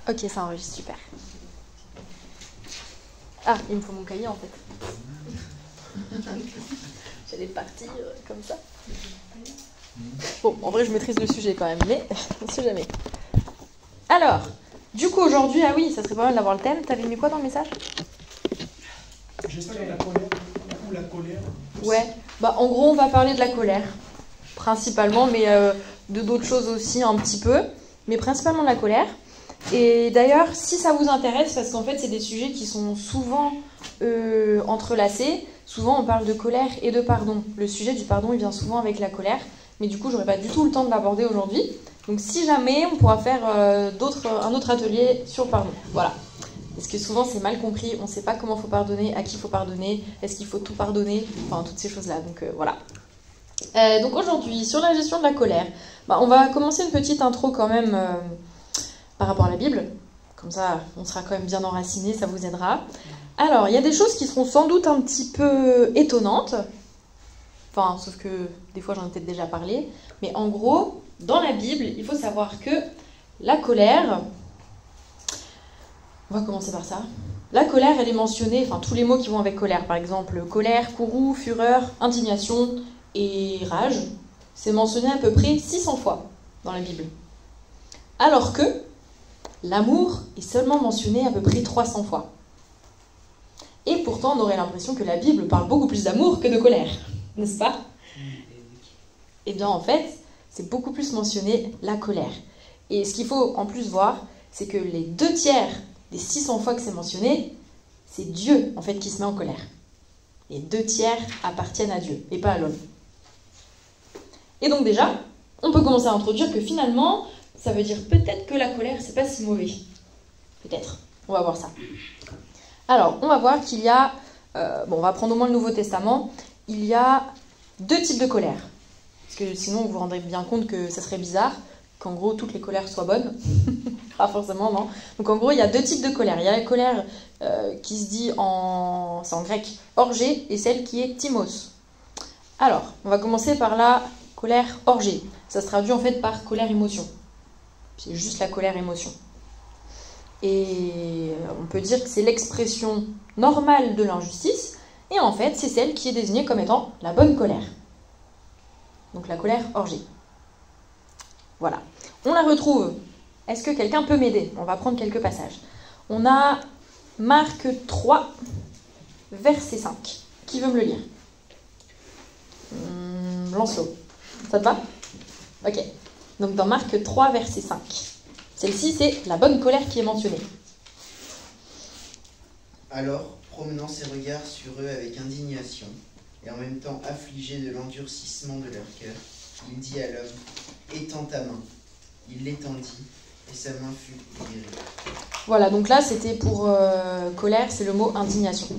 Ok, ça enregistre, super. Ah, il me faut mon cahier en fait. J'allais partir comme ça. Bon, en vrai, je maîtrise le sujet quand même, mais on ne sait jamais. Alors, du coup, aujourd'hui, ah oui, ça serait pas mal d'avoir le thème. T'avais mis quoi dans le message? Gestion de la colère ou la colère. Ouais, bah en gros, on va parler de la colère, principalement, mais de d'autres choses aussi un petit peu, mais principalement de la colère. Et d'ailleurs, si ça vous intéresse, parce qu'en fait, c'est des sujets qui sont souvent entrelacés, souvent on parle de colère et de pardon. Le sujet du pardon, il vient souvent avec la colère, mais du coup, j'aurais pas du tout le temps de l'aborder aujourd'hui. Donc si jamais, on pourra faire un autre atelier sur le pardon. Voilà. Parce que souvent, c'est mal compris, on ne sait pas comment il faut pardonner, à qui il faut pardonner, est-ce qu'il faut tout pardonner, enfin, toutes ces choses-là. Donc voilà. Donc aujourd'hui, sur la gestion de la colère, bah, on va commencer une petite intro quand même par rapport à la Bible. Comme ça, on sera quand même bien enraciné, ça vous aidera. Alors, il y a des choses qui seront sans doute un petit peu étonnantes. Enfin, sauf que des fois, j'en ai peut-être déjà parlé. Mais en gros, dans la Bible, il faut savoir que la colère... On va commencer par ça. La colère, elle est mentionnée, enfin tous les mots qui vont avec colère, par exemple colère, courroux, fureur, indignation et rage, c'est mentionné à peu près 600 fois dans la Bible. Alors que l'amour est seulement mentionné à peu près 300 fois. Et pourtant, on aurait l'impression que la Bible parle beaucoup plus d'amour que de colère, n'est-ce pas? Eh bien, en fait, c'est beaucoup plus mentionné la colère. Et ce qu'il faut en plus voir, c'est que les 2 tiers des 600 fois que c'est mentionné, c'est Dieu, en fait, qui se met en colère. Les 2 tiers appartiennent à Dieu, et pas à l'homme. Et donc déjà, on peut commencer à introduire que finalement, ça veut dire peut-être que la colère, c'est pas si mauvais. Peut-être. On va voir ça. Alors, on va voir qu'il y a... on va prendre au moins le Nouveau Testament. Il y a 2 types de colère. Parce que sinon, vous vous rendrez bien compte que ça serait bizarre, qu'en gros, toutes les colères soient bonnes. Pas forcément, non. Donc en gros, il y a 2 types de colère. Il y a la colère qui se dit c'est en grec, orgée, et celle qui est timos. Alors, on va commencer par la colère orgée. Ça se traduit en fait par colère-émotion. C'est juste la colère-émotion. Et on peut dire que c'est l'expression normale de l'injustice, et en fait, c'est celle qui est désignée comme étant la bonne colère. Donc la colère orgée. Voilà. On la retrouve. Est-ce que quelqu'un peut m'aider? On va prendre quelques passages. On a Marc 3, verset 5. Qui veut me le lire? Lancelot. Ça te va? Ok. Donc dans Marc 3, verset 5. Celle-ci, c'est la bonne colère qui est mentionnée. Alors, promenant ses regards sur eux avec indignation, et en même temps affligé de l'endurcissement de leur cœur, il dit à l'homme, « Étends ta main. » Il l'étendit, et sa main fut guérie. Voilà, donc là, c'était pour colère, c'est le mot indignation.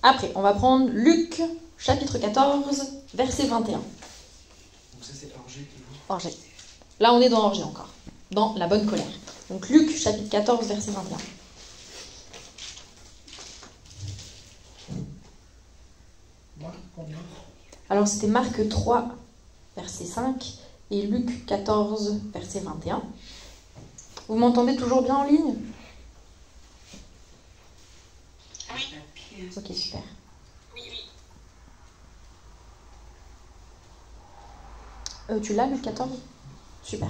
Après, on va prendre Luc, chapitre 14, verset 21. Donc ça c'est orgée toujours. Orgée. Là, on est dans orgée encore, dans la bonne colère. Donc Luc, chapitre 14, verset 21. Marc, combien? Alors, c'était Marc 3, verset 5, et Luc 14, verset 21. Vous m'entendez toujours bien en ligne? Oui. Ok, super. Oui. Tu l'as, Luc 14? Super.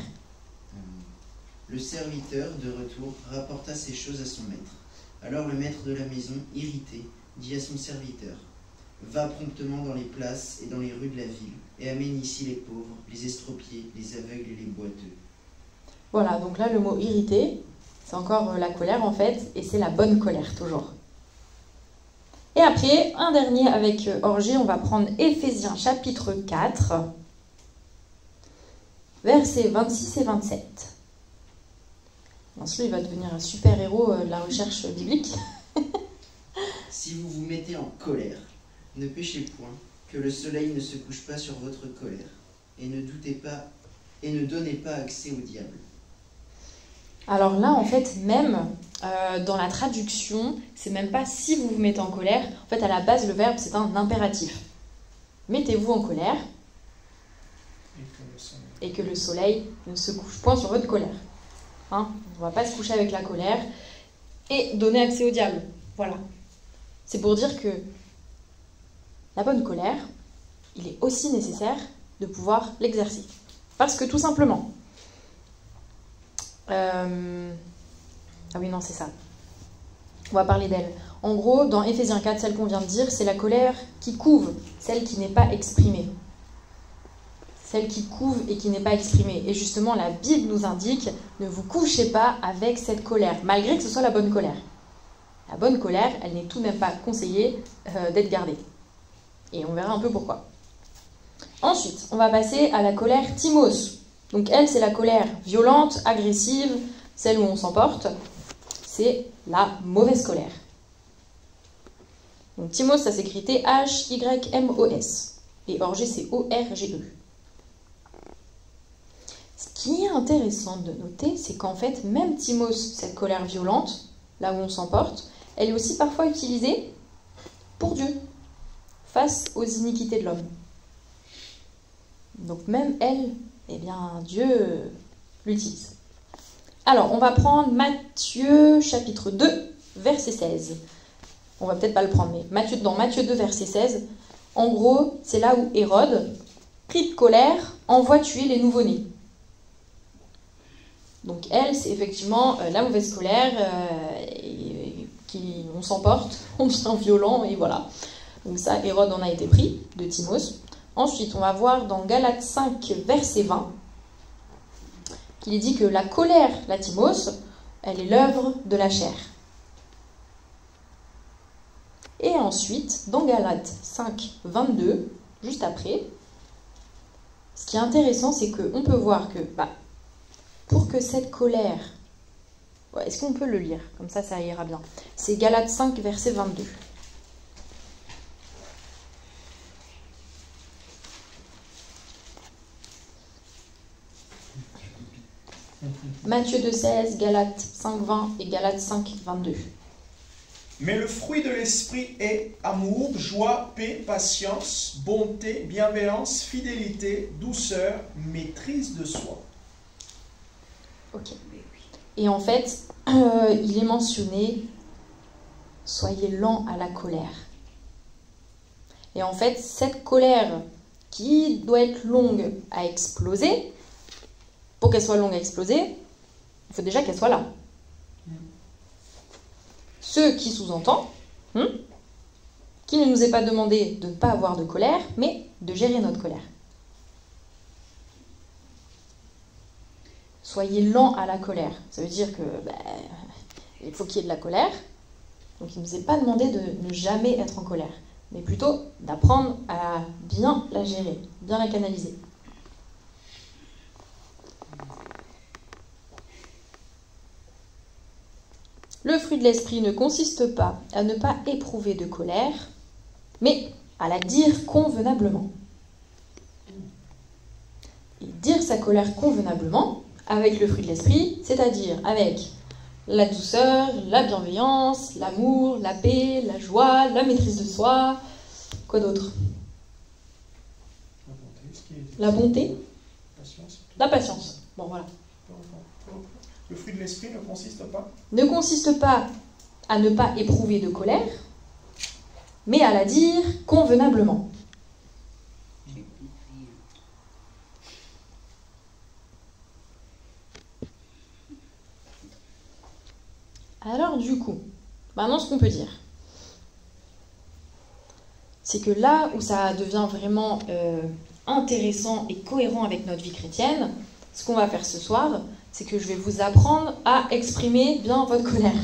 Le serviteur, de retour, rapporta ces choses à son maître. Alors le maître de la maison, irrité, dit à son serviteur, « Va promptement dans les places et dans les rues de la ville, et amène ici les pauvres, les estropiés, les aveugles et les boiteux. » Voilà, donc là, le mot irrité, c'est encore la colère en fait, et c'est la bonne colère toujours. Et après, un dernier avec orgée, on va prendre Éphésiens chapitre 4, versets 26 et 27. Ensuite, il va devenir un super-héros de la recherche biblique. Si vous vous mettez en colère, ne péchez point, que le soleil ne se couche pas sur votre colère, et ne doutez pas, et ne donnez pas accès au diable. Alors là, en fait, même dans la traduction, c'est même pas si vous vous mettez en colère. En fait, à la base, le verbe, c'est un impératif. Mettez-vous en colère et que le soleil ne se couche point sur votre colère. Hein, on ne va pas se coucher avec la colère et donner accès au diable. Voilà. C'est pour dire que la bonne colère, il est aussi nécessaire de pouvoir l'exercer. Parce que tout simplement... Ah oui, non, c'est ça. On va parler d'elle. En gros, dans Éphésiens 4, celle qu'on vient de dire, c'est la colère qui couve, celle qui n'est pas exprimée. Celle qui couve et qui n'est pas exprimée. Et justement, la Bible nous indique, ne vous couchez pas avec cette colère, malgré que ce soit la bonne colère. La bonne colère, elle n'est tout de même pas conseillée d'être gardée. Et on verra un peu pourquoi. Ensuite, on va passer à la colère timos. Donc elle, c'est la colère violente, agressive, celle où on s'emporte. C'est la mauvaise colère. Donc timos, ça s'écrit T-H-Y-M-O-S. Et orgée, c'est O-R-G-E. Ce qui est intéressant de noter, c'est qu'en fait, même timos, cette colère violente, là où on s'emporte, elle est aussi parfois utilisée pour Dieu, face aux iniquités de l'homme. Donc même elle, eh bien, Dieu l'utilise. Alors, on va prendre Matthieu chapitre 2, verset 16. On va peut-être pas le prendre, mais dans Matthieu 2, verset 16, en gros, c'est là où Hérode, pris de colère, envoie tuer les nouveau-nés. Donc elle, c'est effectivement la mauvaise colère, on s'emporte, on devient violent, et voilà. Donc ça, Hérode en a été pris, de Timos. Ensuite, on va voir dans Galates 5, verset 20, qu'il est dit que la colère, la Timos, elle est l'œuvre de la chair. Et ensuite, dans Galates 5, 22, juste après, ce qui est intéressant, c'est qu'on peut voir que, pour que cette colère... Ouais, est-ce qu'on peut le lire? Comme ça ira bien. C'est Galates 5, verset 22. Matthieu 2,16, Galates 5,20 et Galates 5,22. Mais le fruit de l'esprit est amour, joie, paix, patience, bonté, bienveillance, fidélité, douceur, maîtrise de soi. Ok. Et en fait, il est mentionné, soyez lents à la colère. Et en fait, cette colère qui doit être longue à exploser, pour qu'elle soit longue à exploser, il faut déjà qu'elle soit là. Ce qui sous-entend qu'il ne nous est pas demandé de ne pas avoir de colère, mais de gérer notre colère. Soyez lents à la colère. Ça veut dire que il faut qu'il y ait de la colère. Donc il ne nous est pas demandé de ne jamais être en colère, mais plutôt d'apprendre à bien la gérer, bien la canaliser. Le fruit de l'esprit ne consiste pas à ne pas éprouver de colère, mais à la dire convenablement. Et dire sa colère convenablement, avec le fruit de l'esprit, c'est-à-dire avec la douceur, la bienveillance, l'amour, la paix, la joie, la maîtrise de soi. Quoi d'autre? La bonté, la patience. Bon, voilà. Le fruit de l'esprit ne consiste pas? Ne consiste pas à ne pas éprouver de colère, mais à la dire convenablement. Alors du coup, maintenant ce qu'on peut dire, c'est que là où ça devient vraiment intéressant et cohérent avec notre vie chrétienne, ce qu'on va faire ce soir, c'est que je vais vous apprendre à exprimer bien votre colère.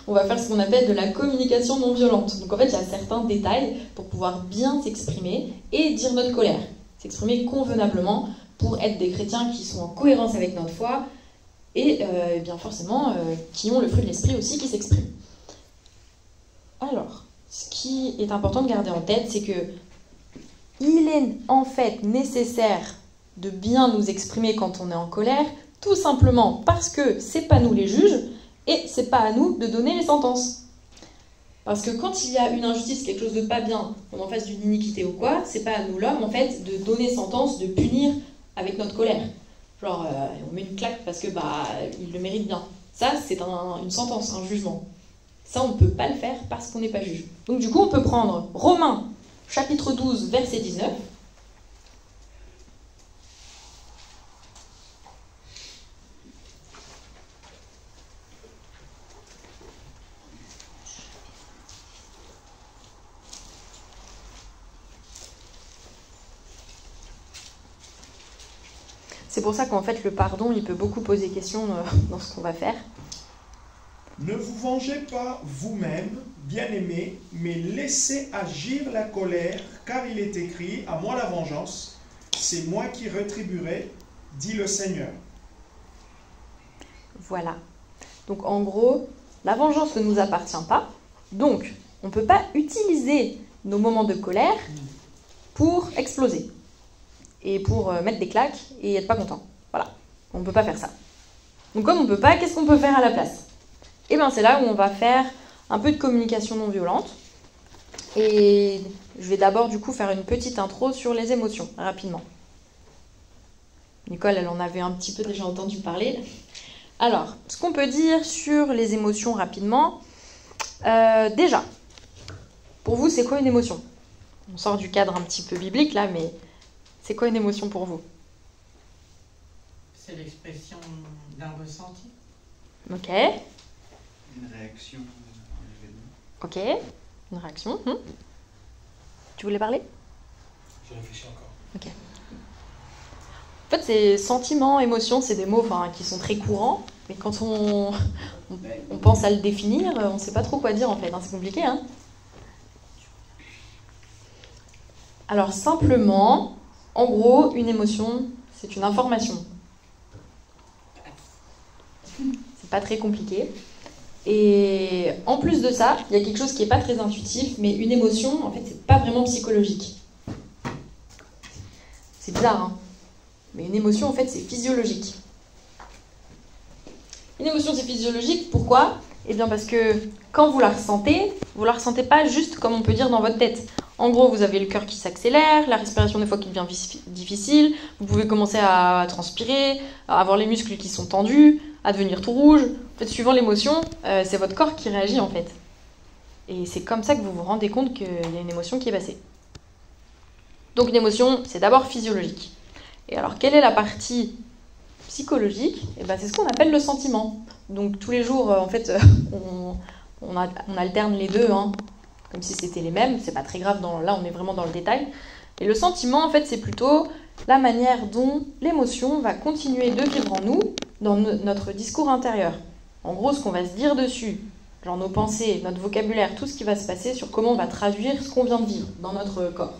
On va faire ce qu'on appelle de la communication non violente. Donc en fait, il y a certains détails pour pouvoir bien s'exprimer et dire notre colère. S'exprimer convenablement pour être des chrétiens qui sont en cohérence avec notre foi et bien forcément qui ont le fruit de l'esprit aussi qui s'exprime. Alors, ce qui est important de garder en tête, c'est que il est en fait nécessaire de bien nous exprimer quand on est en colère, tout simplement parce que c'est pas nous les juges et c'est pas à nous de donner les sentences. Parce que quand il y a une injustice, quelque chose de pas bien, on est en face d'une iniquité ou quoi, c'est pas à nous l'homme en fait de donner sentence, de punir avec notre colère. Genre, on met une claque parce que il le mérite bien. Ça, c'est une sentence, un jugement. Ça, on ne peut pas le faire parce qu'on n'est pas juge. Donc du coup, on peut prendre Romains, chapitre 12, verset 19. C'est pour ça qu'en fait, le pardon, il peut beaucoup poser question dans ce qu'on va faire. Ne vous vengez pas vous-même, bien-aimés, mais laissez agir la colère, car il est écrit, à moi la vengeance, c'est moi qui rétribuerai, dit le Seigneur. Voilà. Donc en gros, la vengeance ne nous appartient pas. Donc, on ne peut pas utiliser nos moments de colère pour exploser. Et pour mettre des claques et être pas content. Voilà. On ne peut pas faire ça. Donc comme on ne peut pas, qu'est-ce qu'on peut faire à la place? Eh bien c'est là où on va faire un peu de communication non violente. Et je vais d'abord du coup faire une petite intro sur les émotions, rapidement. Nicole, elle en avait un petit peu déjà entendu parler. Alors, ce qu'on peut dire sur les émotions rapidement, déjà, pour vous, c'est quoi une émotion? On sort du cadre un petit peu biblique là, mais c'est quoi une émotion pour vous? C'est l'expression d'un ressenti. Ok. Une réaction à un événement. Ok. Une réaction. Tu voulais parler? Je réfléchis encore. Ok. En fait, ces sentiments, émotions, c'est des mots qui sont très courants, mais quand on pense à le définir, on ne sait pas trop quoi dire en fait. C'est compliqué, hein? Alors simplement, en gros, une émotion, c'est une information. C'est pas très compliqué. Et en plus de ça, il y a quelque chose qui n'est pas très intuitif, mais une émotion, en fait, c'est pas vraiment psychologique. C'est bizarre, hein? Mais une émotion, en fait, c'est physiologique. Une émotion, c'est physiologique, pourquoi? Eh bien parce que quand vous la ressentez pas juste comme on peut dire dans votre tête. En gros, vous avez le cœur qui s'accélère, la respiration des fois qui devient difficile, vous pouvez commencer à transpirer, à avoir les muscles qui sont tendus, à devenir tout rouge. En fait, suivant l'émotion, c'est votre corps qui réagit en fait. Et c'est comme ça que vous vous rendez compte qu'il y a une émotion qui est passée. Donc une émotion, c'est d'abord physiologique. Et alors, quelle est la partie psychologique? Eh ben, c'est ce qu'on appelle le sentiment. Donc tous les jours, en fait, on alterne les deux, hein, comme si c'était les mêmes. C'est pas très grave, là on est vraiment dans le détail. Et le sentiment, en fait, c'est plutôt la manière dont l'émotion va continuer de vivre en nous, dans notre discours intérieur. En gros, ce qu'on va se dire dessus, genre nos pensées, notre vocabulaire, tout ce qui va se passer sur comment on va traduire ce qu'on vient de vivre dans notre corps.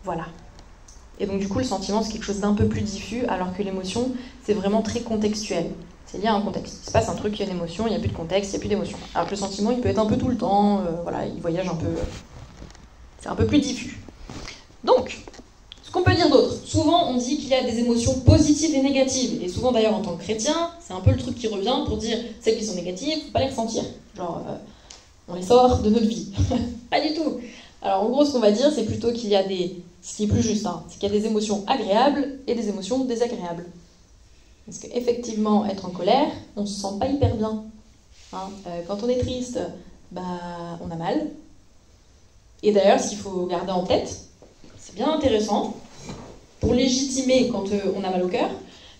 Voilà. Et donc du coup, le sentiment, c'est quelque chose d'un peu plus diffus, alors que l'émotion, c'est vraiment très contextuel. C'est lié à un contexte. Il se passe un truc, il y a une émotion, il n'y a plus de contexte, il n'y a plus d'émotion. Alors que le sentiment, il peut être un peu tout le temps, il voyage un peu... c'est un peu plus diffus. Donc, ce qu'on peut dire d'autre, souvent on dit qu'il y a des émotions positives et négatives. Et souvent d'ailleurs en tant que chrétien, c'est un peu le truc qui revient pour dire celles qui sont négatives, faut pas les ressentir. Genre, on les sort de notre vie. Pas du tout. Alors en gros, ce qu'on va dire, c'est plutôt qu'il y a ce qui est plus juste, c'est qu'il y a des émotions agréables et des émotions désagréables. Parce qu'effectivement, être en colère, on se sent pas hyper bien. Quand on est triste, on a mal. Et d'ailleurs, ce qu'il faut garder en tête, c'est bien intéressant, pour légitimer quand on a mal au cœur,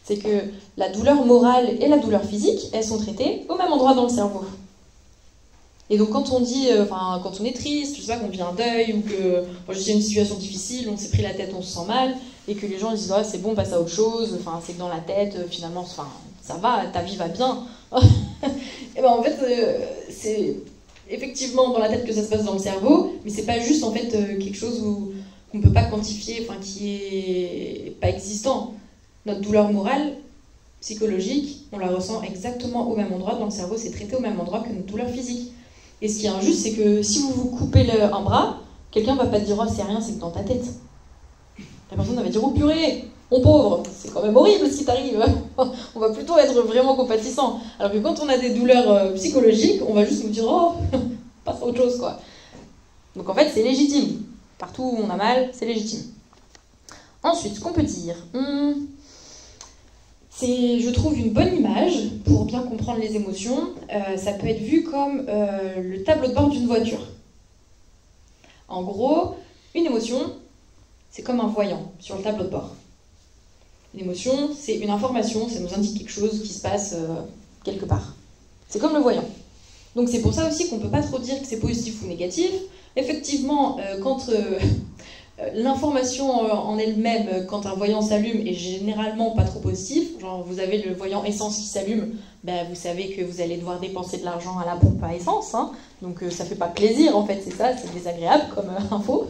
c'est que la douleur morale et la douleur physique, elles sont traitées au même endroit dans le cerveau. Et donc quand on dit, quand on est triste, je sais pas, qu'on vit un deuil, ou que il y a une situation difficile, on s'est pris la tête, on se sent mal, et que les gens ils disent « c'est bon, passe à autre chose, c'est que dans la tête, finalement, ça va, ta vie va bien ». Et en fait, c'est effectivement dans la tête que ça se passe dans le cerveau, mais c'est pas juste en fait quelque chose qu'on peut pas quantifier, qui est pas existant. Notre douleur morale, psychologique, on la ressent exactement au même endroit dans le cerveau, c'est traité au même endroit que notre douleur physique. Et ce qui est injuste, c'est que si vous vous coupez un bras, quelqu'un va pas te dire « oh, c'est rien, c'est que dans ta tête ». La personne va dire « oh purée, mon pauvre, c'est quand même horrible ce qui t'arrive ». On va plutôt être vraiment compatissant. Alors que quand on a des douleurs psychologiques, on va juste nous dire « oh, passe à autre chose ». Donc en fait, c'est légitime. Partout où on a mal, c'est légitime. Ensuite, ce qu'on peut dire, c'est, je trouve, une bonne image pour bien comprendre les émotions. Ça peut être vu comme le tableau de bord d'une voiture. En gros, une émotion, c'est comme un voyant sur le tableau de bord. Une émotion, c'est une information, ça nous indique quelque chose qui se passe quelque part. C'est comme le voyant. Donc c'est pour ça aussi qu'on ne peut pas trop dire que c'est positif ou négatif. Effectivement, quand l'information en elle-même, quand un voyant s'allume, est généralement pas trop positif, genre vous avez le voyant essence qui s'allume, ben vous savez que vous allez devoir dépenser de l'argent à la pompe à essence, hein, donc ça fait pas plaisir en fait, c'est ça, c'est désagréable comme info.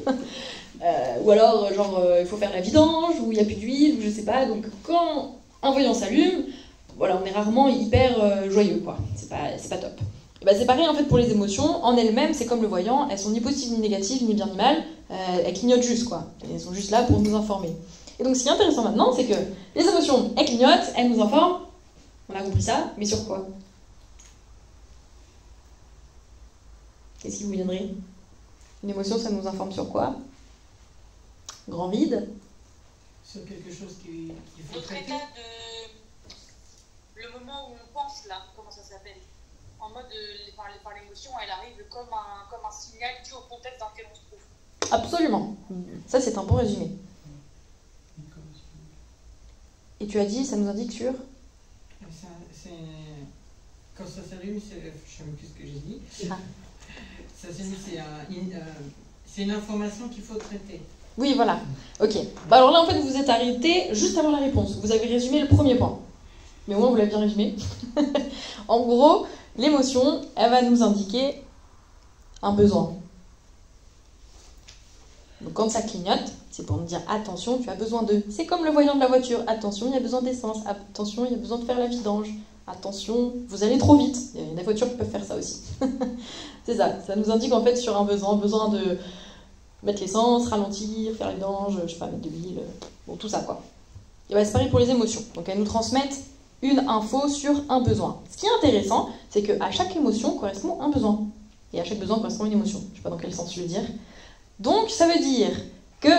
Ou alors, il faut faire la vidange, ou il n'y a plus d'huile, ou je sais pas. Donc, quand un voyant s'allume, voilà, on est rarement hyper joyeux, quoi. C'est pas top. Et ben, c'est pareil, en fait, pour les émotions. En elles-mêmes, c'est comme le voyant, elles sont ni positives ni négatives, ni bien ni mal. Elles clignotent juste, quoi. Elles sont juste là pour nous informer. Et donc, ce qui est intéressant maintenant, c'est que les émotions, elles clignotent, elles nous informent. On a compris ça, mais sur quoi? Qu'est-ce qui vous viendrait? Une émotion, ça nous informe sur quoi? Grand vide. Sur quelque chose qu'il faut Notre traiter. état de... Le moment où on pense, là, comment ça s'appelle? En mode, l'émotion, elle arrive comme un signal dû au contexte dans lequel on se trouve. Absolument. Ça, c'est un bon résumé. Et tu as dit, ça nous indique sur? Quand ça s'allume, je ne sais même plus ce que j'ai dit. Ah. Ça s'allume, c'est une information qu'il faut traiter. Oui, voilà. Ok. Bah alors là, en fait, vous vous êtes arrêté juste avant la réponse. Vous avez résumé le premier point. Mais au moins, vous l'avez bien résumé. En gros, l'émotion, elle va nous indiquer un besoin. Donc quand ça clignote, c'est pour nous dire attention, tu as besoin de. C'est comme le voyant de la voiture. Attention, il y a besoin d'essence. Attention, il y a besoin de faire la vidange. Attention, vous allez trop vite. Il y a des voitures qui peuvent faire ça aussi. C'est ça. Ça nous indique en fait sur un besoin de mettre l'essence, ralentir, faire la vidange, je sais pas, mettre de l'huile, bon, tout ça quoi. Et ben, c'est pareil pour les émotions. Donc elles nous transmettent une info sur un besoin. Ce qui est intéressant, c'est qu'à chaque émotion correspond un besoin. Et à chaque besoin correspond une émotion. Je sais pas dans quel sens je veux dire. Donc ça veut dire que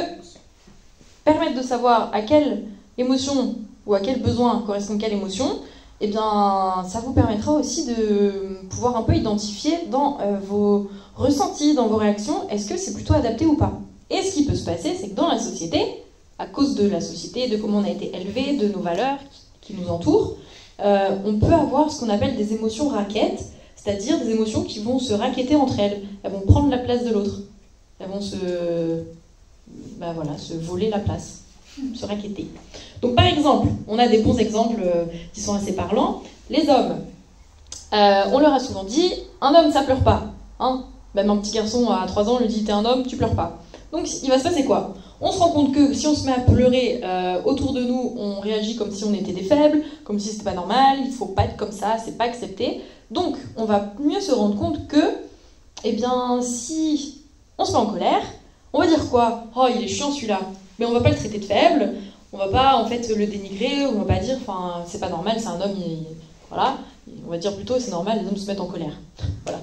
permettre de savoir à quelle émotion ou à quel besoin correspond quelle émotion, eh bien, ça vous permettra aussi de pouvoir un peu identifier dans vos ressentis, dans vos réactions, est-ce que c'est plutôt adapté ou pas. Et ce qui peut se passer, c'est que dans la société, à cause de la société, de comment on a été élevé, de nos valeurs qui nous entourent, on peut avoir ce qu'on appelle des émotions raquettes, c'est-à-dire des émotions qui vont se raqueter entre elles. Elles vont prendre la place de l'autre. Elles vont se voler la place, se raqueter. Donc par exemple, on a des bons exemples qui sont assez parlants. Les hommes, on leur a souvent dit, un homme ça pleure pas. Hein, même un petit garçon à 3 ans, on lui dit t'es un homme, tu pleures pas. Donc il va se passer quoi? On se rend compte que si on se met à pleurer autour de nous, on réagit comme si on était des faibles, comme si c'était pas normal, il faut pas être comme ça, c'est pas accepté. Donc on va mieux se rendre compte que, eh bien, si on se met en colère, on va dire quoi? Oh, il est chiant celui-là. Mais on va pas le traiter de faible, on va pas en fait le dénigrer, on va pas dire, enfin, c'est pas normal, c'est un homme, voilà. On va dire plutôt, c'est normal, les hommes se mettent en colère. Voilà.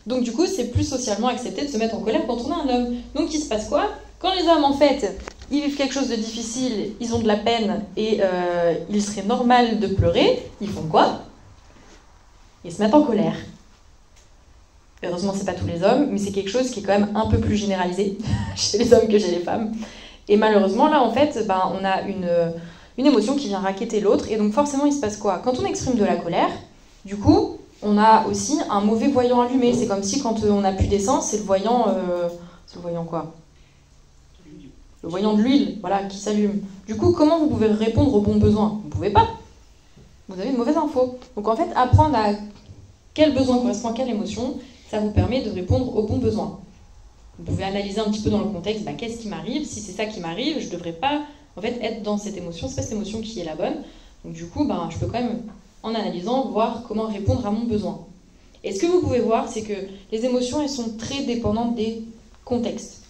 Donc du coup, c'est plus socialement accepté de se mettre en colère quand on a un homme. Donc il se passe quoi? Quand les hommes, en fait, ils vivent quelque chose de difficile, ils ont de la peine et il serait normal de pleurer, ils font quoi? Ils se mettent en colère. Heureusement, c'est pas tous les hommes, mais c'est quelque chose qui est quand même un peu plus généralisé chez les hommes que chez les femmes. Et malheureusement, là, en fait, on a une émotion qui vient raqueter l'autre, et donc forcément, il se passe quoi? Quand on exprime de la colère, du coup, on a aussi un mauvais voyant allumé. C'est comme si quand on n'a plus d'essence, c'est le voyant... c'est le voyant quoi? Le voyant de l'huile, voilà, qui s'allume. Du coup, comment vous pouvez répondre aux bons besoins? Vous ne pouvez pas. Vous avez une mauvaise info. Donc en fait, apprendre à quel besoin correspond à quelle émotion, ça vous permet de répondre aux bons besoins. Vous pouvez analyser un petit peu dans le contexte, qu'est-ce qui m'arrive? Si c'est ça qui m'arrive, je ne devrais pas en fait, être dans cette émotion. C'est pas cette émotion qui est la bonne. Donc du coup, je peux quand même, en analysant, voir comment répondre à mon besoin. Et ce que vous pouvez voir, c'est que les émotions, elles sont très dépendantes des contextes.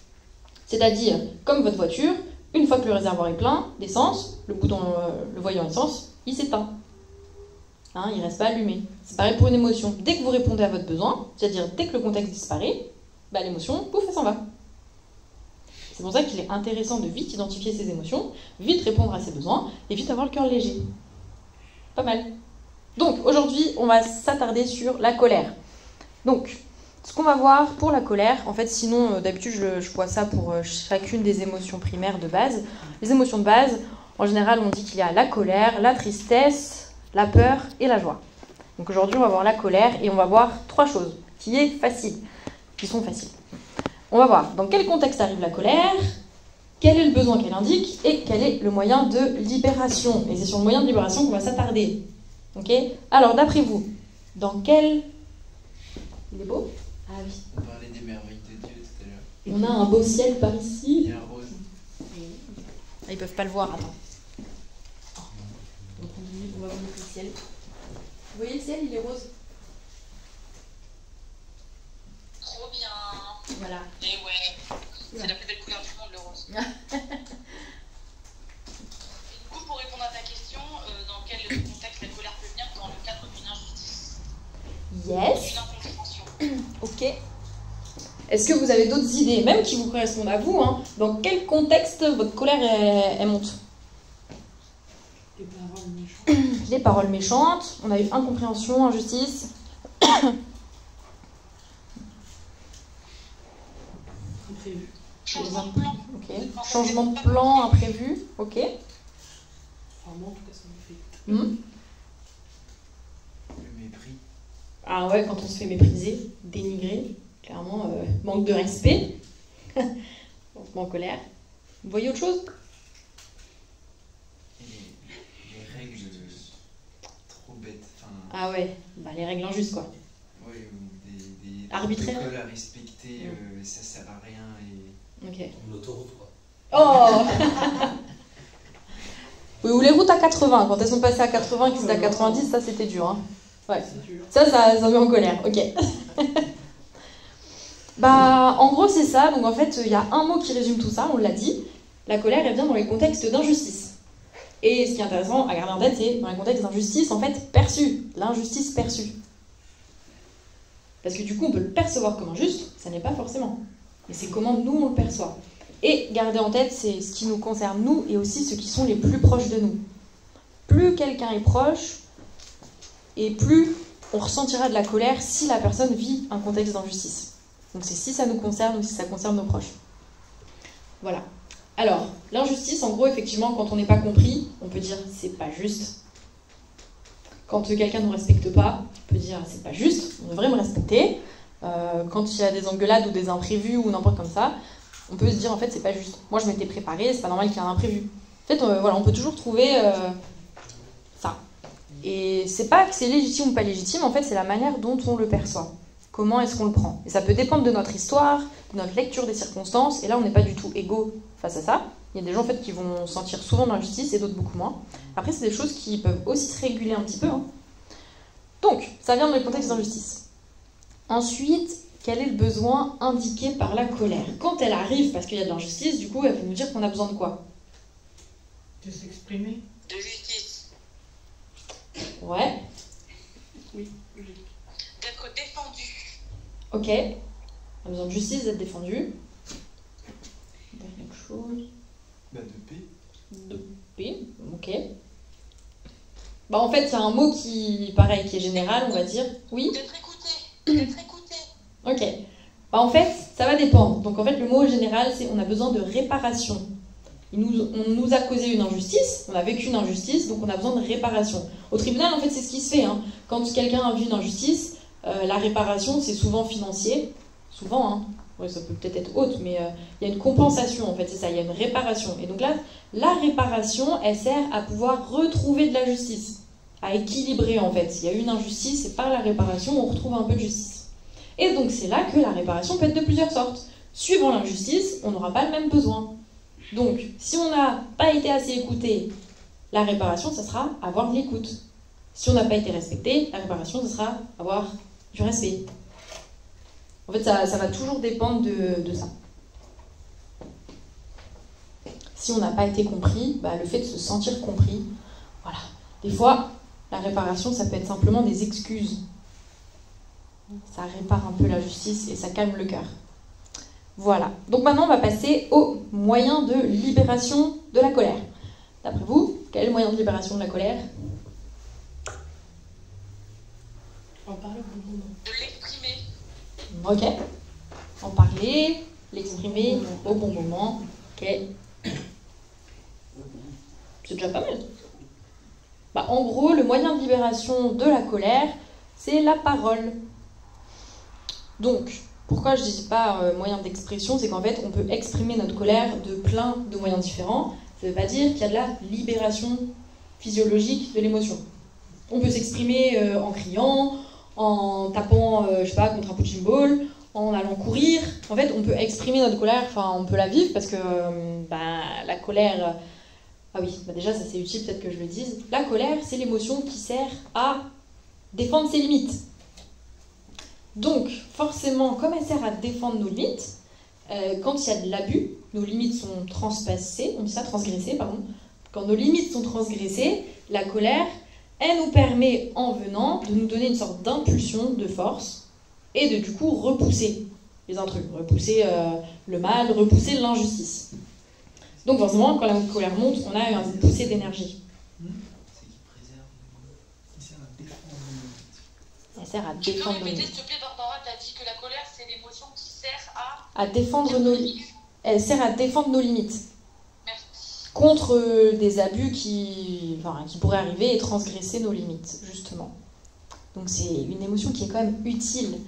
C'est-à-dire, comme votre voiture, une fois que le réservoir est plein d'essence, le bouton, le voyant essence, il s'éteint. Hein, il ne reste pas allumé. C'est pareil pour une émotion. Dès que vous répondez à votre besoin, c'est-à-dire dès que le contexte disparaît, l'émotion, pouf, elle s'en va. C'est pour ça qu'il est intéressant de vite identifier ses émotions, vite répondre à ses besoins et vite avoir le cœur léger. Pas mal. Donc aujourd'hui, on va s'attarder sur la colère. Donc, ce qu'on va voir pour la colère, en fait, sinon, d'habitude, je vois ça pour chacune des émotions primaires de base. Les émotions de base, en général, on dit qu'il y a la colère, la tristesse, la peur et la joie. Donc aujourd'hui, on va voir la colère et on va voir 3 choses qui sont faciles. On va voir dans quel contexte arrive la colère, quel est le besoin qu'elle indique et quel est le moyen de libération. Et c'est sur le moyen de libération qu'on va s'attarder. Ok ? Alors, d'après vous, dans quel... Il est beau ? Ah oui. On parlait des merveilles de Dieu tout à l'heure. On a un beau ciel par ici. Il y a un rose. Ah, ils peuvent pas le voir, attends. Donc on va voir le ciel. Vous voyez le ciel, il est rose. Trop bien. Voilà. Et ouais, c'est la plus belle couleur du monde, le rose. Et du coup, pour répondre à ta question, dans quel contexte la colère peut venir dans le cadre d'une injustice, Yes. d'une incompréhension. Ok. Est-ce que vous avez d'autres idées, même qui vous correspondent à vous, hein, dans quel contexte votre colère elle monte? Les paroles méchantes. Les paroles méchantes, on a eu incompréhension, injustice. Imprévu. Changement de plan. Ok. Changement de plan imprévu. Ok. Enfin, moi, en tout cas, ça me fait. Hmm. Le mépris. Ah ouais, quand on se fait mépriser, dénigrer, clairement, manque de respect. On en colère. Vous voyez autre chose? Et les règles trop bêtes. Enfin, Ah ouais, bah, les règles injustes quoi. ouais, ou des Arbitraires. protocoles à respecter, ça sert à rien. Et... Ok. L'autoroute, quoi. Oh. Oui, ou les routes à 80, quand elles sont passées à 80 et qu'ils étaient à 90, ça c'était dur. Hein. Ouais. C'est dur. Ça met en colère, ok. Bah, en gros, c'est ça. Donc, en fait, il y a un mot qui résume tout ça, on l'a dit. La colère, elle vient dans les contextes d'injustice. Et ce qui est intéressant à garder en tête, c'est dans les contextes d'injustice, en fait, perçue. L'injustice perçue. Parce que du coup, on peut le percevoir comme injuste, ça n'est pas forcément. Mais c'est comment nous, on le perçoit. Et garder en tête, c'est ce qui nous concerne, nous, et aussi ceux qui sont les plus proches de nous. Plus quelqu'un est proche, et plus on ressentira de la colère si la personne vit un contexte d'injustice. Donc c'est si ça nous concerne ou si ça concerne nos proches. Voilà. Alors, l'injustice, en gros, effectivement, quand on n'est pas compris, on peut dire c'est pas juste. Quand quelqu'un ne nous respecte pas, on peut dire c'est pas juste, on devrait me respecter. Quand il y a des engueulades ou des imprévus ou n'importe comme ça, on peut se dire en fait c'est pas juste. Moi je m'étais préparée, c'est pas normal qu'il y ait un imprévu. En fait, voilà, on peut toujours trouver ça. Et c'est pas que c'est légitime ou pas légitime, en fait c'est la manière dont on le perçoit. Comment est-ce qu'on le prend? Et ça peut dépendre de notre histoire, de notre lecture des circonstances, et là on n'est pas du tout égaux face à ça. Il y a des gens en fait qui vont sentir souvent de l'injustice et d'autres beaucoup moins. Après c'est des choses qui peuvent aussi se réguler un petit peu. Hein. Donc, ça vient dans le contexte d'injustice. Ensuite, quel est le besoin indiqué par la colère? Quand elle arrive parce qu'il y a de l'injustice, du coup elle va nous dire qu'on a besoin de quoi? De s'exprimer. De justice. Ouais, Oui, logique. D'être défendu. ok. On a besoin de justice, d'être défendu. Quelque chose. Bah, de paix. De paix, ok. Bah en fait, il y a un mot qui, pareil, qui est général, on va dire. Oui. D'être écouté. D'être écouté. Ok. Bah en fait, ça va dépendre. Donc en fait, le mot général, c'est on a besoin de réparation. On nous a causé une injustice, on a vécu une injustice, donc on a besoin de réparation. Au tribunal, en fait, c'est ce qui se fait. Hein. Quand quelqu'un a vu une injustice, la réparation, c'est souvent financier. Souvent, hein. Ouais, ça peut peut-être être haute, mais il y a une compensation, en fait, c'est ça, il y a une réparation. Et donc là, la réparation, elle sert à pouvoir retrouver de la justice, à équilibrer, en fait. Il y a eu une injustice, et par la réparation, on retrouve un peu de justice. Et donc c'est là que la réparation peut être de plusieurs sortes. Suivant l'injustice, on n'aura pas le même besoin. Donc, si on n'a pas été assez écouté, la réparation, ça sera avoir de l'écoute. Si on n'a pas été respecté, la réparation, ça sera avoir du respect. En fait, ça va toujours dépendre de ça. Si on n'a pas été compris, bah, le fait de se sentir compris, voilà. Des fois, la réparation, ça peut être simplement des excuses. Ça répare un peu la justice et ça calme le cœur. Voilà. Donc maintenant, on va passer aux moyens de libération de la colère. D'après vous, quel est le moyen de libération de la colère? En parler au bon moment. De l'exprimer. Ok. En parler, l'exprimer au bon moment. Ok. C'est déjà pas mal. Bah, en gros, le moyen de libération de la colère, c'est la parole. Donc, pourquoi je dis pas moyen d'expression, c'est qu'en fait, on peut exprimer notre colère de plein de moyens différents. Ça ne veut pas dire qu'il y a de la libération physiologique de l'émotion. On peut s'exprimer en criant, en tapant, je sais pas, contre un punching ball, en allant courir. En fait, on peut exprimer notre colère, enfin, on peut la vivre parce que la colère... Ah oui, déjà, ça c'est utile, peut-être que je le dise. La colère, c'est l'émotion qui sert à défendre ses limites. Donc, forcément, comme elle sert à défendre nos limites, quand il y a de l'abus, nos limites sont transgressées, on dit ça, transgressées, pardon. Quand nos limites sont transgressées, la colère, elle nous permet, en venant, de nous donner une sorte d'impulsion de force et de, du coup, repousser les intrus, repousser le mal, repousser l'injustice. Donc, forcément, quand la colère monte, on a une poussée d'énergie. C'est qui préserve. Il sert à défendre nos limites. Elle sert à Tu peux défendre nos répéter, limites. s'il te plaît, Barbara, t'as dit que la colère, c'est l'émotion qui sert à... À défendre nos limites. Elle sert à défendre nos limites. Merci. Contre des abus qui pourraient arriver et transgresser nos limites, justement. Donc c'est une émotion qui est quand même utile.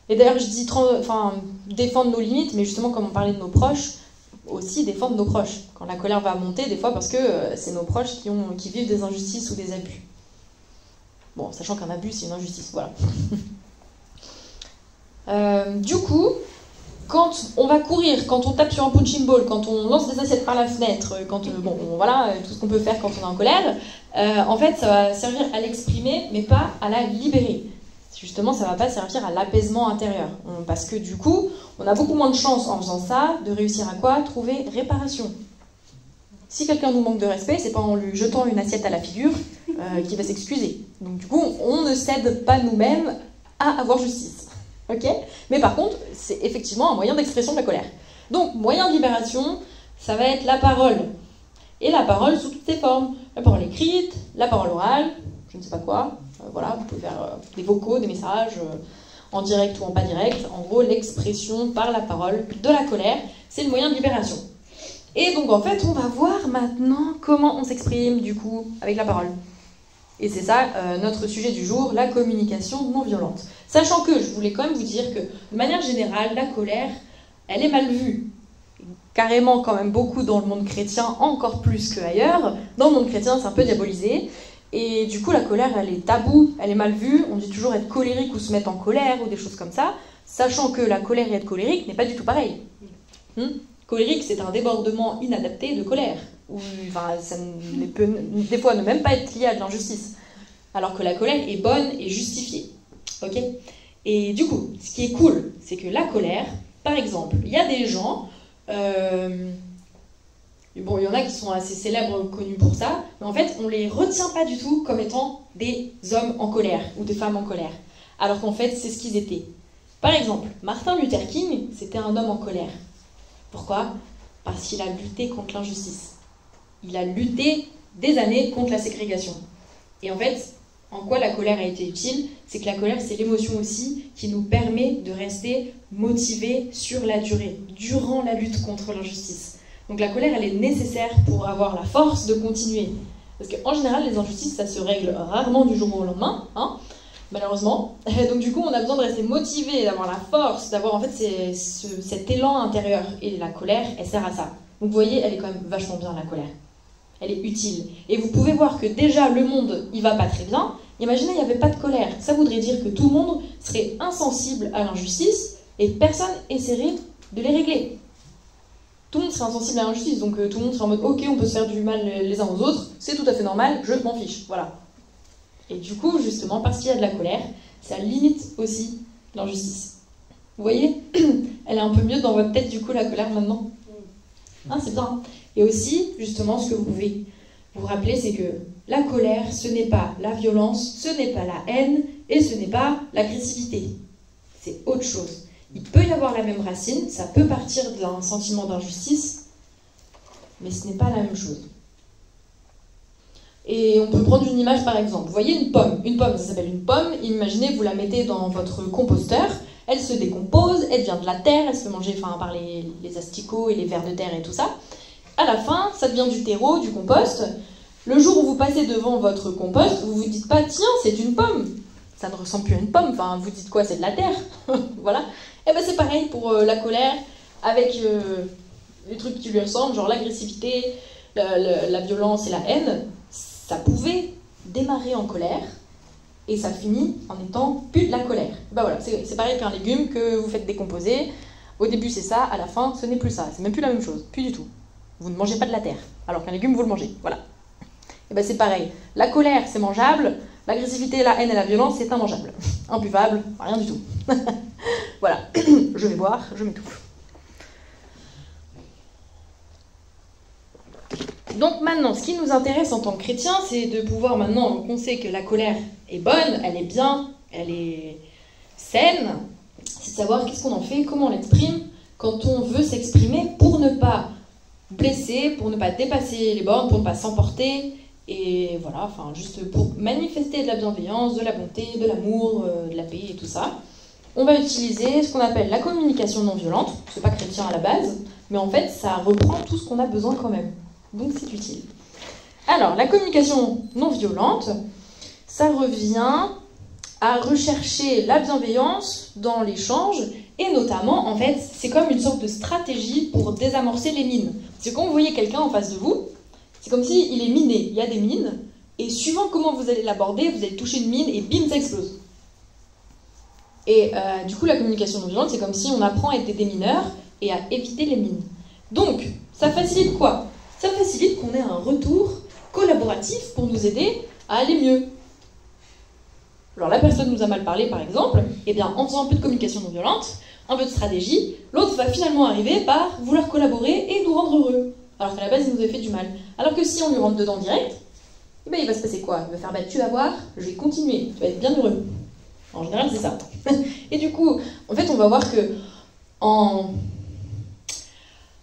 Et d'ailleurs, je dis défendre nos limites, mais justement, comme on parlait de nos proches, aussi défendre nos proches. Quand la colère va monter, des fois, parce que c'est nos proches qui vivent des injustices ou des abus. Bon, sachant qu'un abus, c'est une injustice, voilà. Du coup, quand on va courir, quand on tape sur un punching ball, quand on lance des assiettes par la fenêtre, voilà, tout ce qu'on peut faire quand on est en colère, en fait, ça va servir à l'exprimer, mais pas à la libérer. Justement, ça ne va pas servir à l'apaisement intérieur. Parce que du coup, on a beaucoup moins de chances en faisant ça de réussir à quoi? Trouver réparation. Si quelqu'un nous manque de respect, c'est pas en lui jetant une assiette à la figure qu'il va s'excuser. Donc du coup, on ne cède pas nous-mêmes à avoir justice. Ok? Mais par contre, c'est effectivement un moyen d'expression de la colère. Donc, moyen de libération, ça va être la parole. Et la parole sous toutes ses formes. La parole écrite, la parole orale, je ne sais pas quoi. Voilà, vous pouvez faire des vocaux, des messages, en direct ou en pas direct. En gros, l'expression par la parole de la colère, c'est le moyen de libération. Et donc, en fait, on va voir maintenant comment on s'exprime, du coup, avec la parole. Et c'est ça, notre sujet du jour, la communication non violente. Sachant que, je voulais quand même vous dire que, de manière générale, la colère, elle est mal vue. Carrément, quand même, beaucoup dans le monde chrétien, encore plus qu'ailleurs. Dans le monde chrétien, c'est un peu diabolisé. Et du coup, la colère, elle est taboue, elle est mal vue. On dit toujours être colérique ou se mettre en colère ou des choses comme ça. Sachant que la colère et être colérique n'est pas du tout pareil. Colérique, c'est un débordement inadapté de colère. Ça ne peut des fois ne même pas être lié à de l'injustice. Alors que la colère est bonne et justifiée. Ok? Et du coup, ce qui est cool, c'est que la colère, par exemple, il y a des gens... Bon, il y en a qui sont assez célèbres, connus pour ça, mais en fait, on ne les retient pas du tout comme étant des hommes en colère ou des femmes en colère. Alors qu'en fait, c'est ce qu'ils étaient. Par exemple, Martin Luther King, c'était un homme en colère. Pourquoi? Parce qu'il a lutté contre l'injustice. Il a lutté des années contre la ségrégation. Et en fait, en quoi la colère a été utile? C'est que la colère, c'est l'émotion aussi qui nous permet de rester motivés sur la durée, durant la lutte contre l'injustice. Donc la colère, elle est nécessaire pour avoir la force de continuer. Parce qu'en général, les injustices, ça se règle rarement du jour au lendemain, hein, malheureusement. Donc du coup, on a besoin de rester motivé, d'avoir la force, d'avoir en fait cet élan intérieur. Et la colère, elle sert à ça. Donc vous voyez, elle est quand même vachement bien, la colère. Elle est utile. Et vous pouvez voir que déjà, le monde, il va pas très bien. Imaginez, il n'y avait pas de colère. Ça voudrait dire que tout le monde serait insensible à l'injustice et personne essaierait de les régler. Tout le monde serait insensible à l'injustice, donc tout le monde serait en mode ok, on peut se faire du mal les uns aux autres, c'est tout à fait normal, je m'en fiche, voilà. Et du coup, justement, parce qu'il y a de la colère, ça limite aussi l'injustice. Vous voyez? Elle est un peu mieux dans votre tête, du coup, la colère maintenant. Hein, c'est bien. Et aussi, justement, ce que vous pouvez vous rappeler, c'est que la colère, ce n'est pas la violence, ce n'est pas la haine, et ce n'est pas l'agressivité. C'est autre chose. Il peut y avoir la même racine, ça peut partir d'un sentiment d'injustice, mais ce n'est pas la même chose. Et on peut prendre une image par exemple. Vous voyez une pomme, ça s'appelle une pomme. Imaginez, vous la mettez dans votre composteur, elle se décompose, elle devient de la terre, elle se fait manger par les asticots et les vers de terre et tout ça. À la fin, ça devient du terreau, du compost. Le jour où vous passez devant votre compost, vous vous dites pas, tiens, c'est une pomme. Ça ne ressemble plus à une pomme, vous dites quoi, c'est de la terre. Voilà. Et bien c'est pareil pour la colère, avec les trucs qui lui ressemblent, genre l'agressivité, la violence et la haine. Ça pouvait démarrer en colère, et ça finit en étant plus de la colère. Ben voilà, c'est pareil qu'un légume que vous faites décomposer. Au début c'est ça, à la fin ce n'est plus ça. C'est même plus la même chose, plus du tout. Vous ne mangez pas de la terre, alors qu'un légume vous le mangez. Voilà. Et ben c'est pareil. La colère c'est mangeable, l'agressivité, la haine et la violence c'est immangeable. Imbuvable, rien du tout. Voilà. Je vais boire, je m'étouffe. Donc maintenant, ce qui nous intéresse en tant que chrétiens, c'est de pouvoir maintenant, on sait que la colère est bonne, elle est bien, elle est saine, c'est de savoir qu'est-ce qu'on en fait, comment on l'exprime, quand on veut s'exprimer pour ne pas blesser, pour ne pas dépasser les bornes, pour ne pas s'emporter, et voilà, juste pour manifester de la bienveillance, de la bonté, de l'amour, de la paix et tout ça. On va utiliser ce qu'on appelle la communication non violente, c'est pas chrétien à la base, mais en fait ça reprend tout ce qu'on a besoin quand même. Donc c'est utile. Alors, la communication non violente, ça revient à rechercher la bienveillance dans l'échange, et notamment, en fait, c'est comme une sorte de stratégie pour désamorcer les mines. C'est quand vous voyez quelqu'un en face de vous, c'est comme s'il est miné, il y a des mines, et suivant comment vous allez l'aborder, vous allez toucher une mine, et bim, ça explose. Et du coup, la communication non violente, c'est comme si on apprend à être des démineurs et à éviter les mines. Donc, ça facilite quoi ? Ça facilite qu'on ait un retour collaboratif pour nous aider à aller mieux. Alors la personne nous a mal parlé par exemple, et bien en faisant un peu de communication non violente, un peu de stratégie, l'autre va finalement arriver par vouloir collaborer et nous rendre heureux. Alors qu'à la base il nous a fait du mal. Alors que si on lui rentre dedans direct, eh bien, il va se passer quoi ? Il va faire bah, tu vas voir, je vais continuer, tu vas être bien heureux. En général c'est ça. Et du coup, en fait on va voir que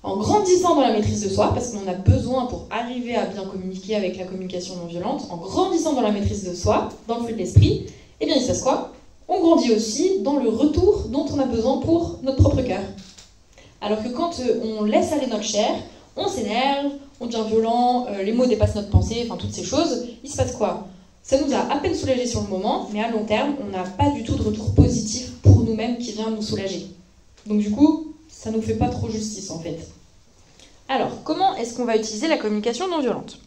en grandissant dans la maîtrise de soi, parce qu'on a besoin pour arriver à bien communiquer avec la communication non violente, en grandissant dans la maîtrise de soi, dans le fruit de l'esprit, eh bien il se passe quoi ? On grandit aussi dans le retour dont on a besoin pour notre propre cœur. Alors que quand on laisse aller notre chair, on s'énerve, on devient violent, les mots dépassent notre pensée, toutes ces choses, il se passe quoi ? Ça nous a à peine soulagés sur le moment, mais à long terme, on n'a pas du tout de retour positif pour nous-mêmes qui vient nous soulager. Donc du coup, ça nous fait pas trop justice en fait. Alors, comment est-ce qu'on va utiliser la communication non violente ?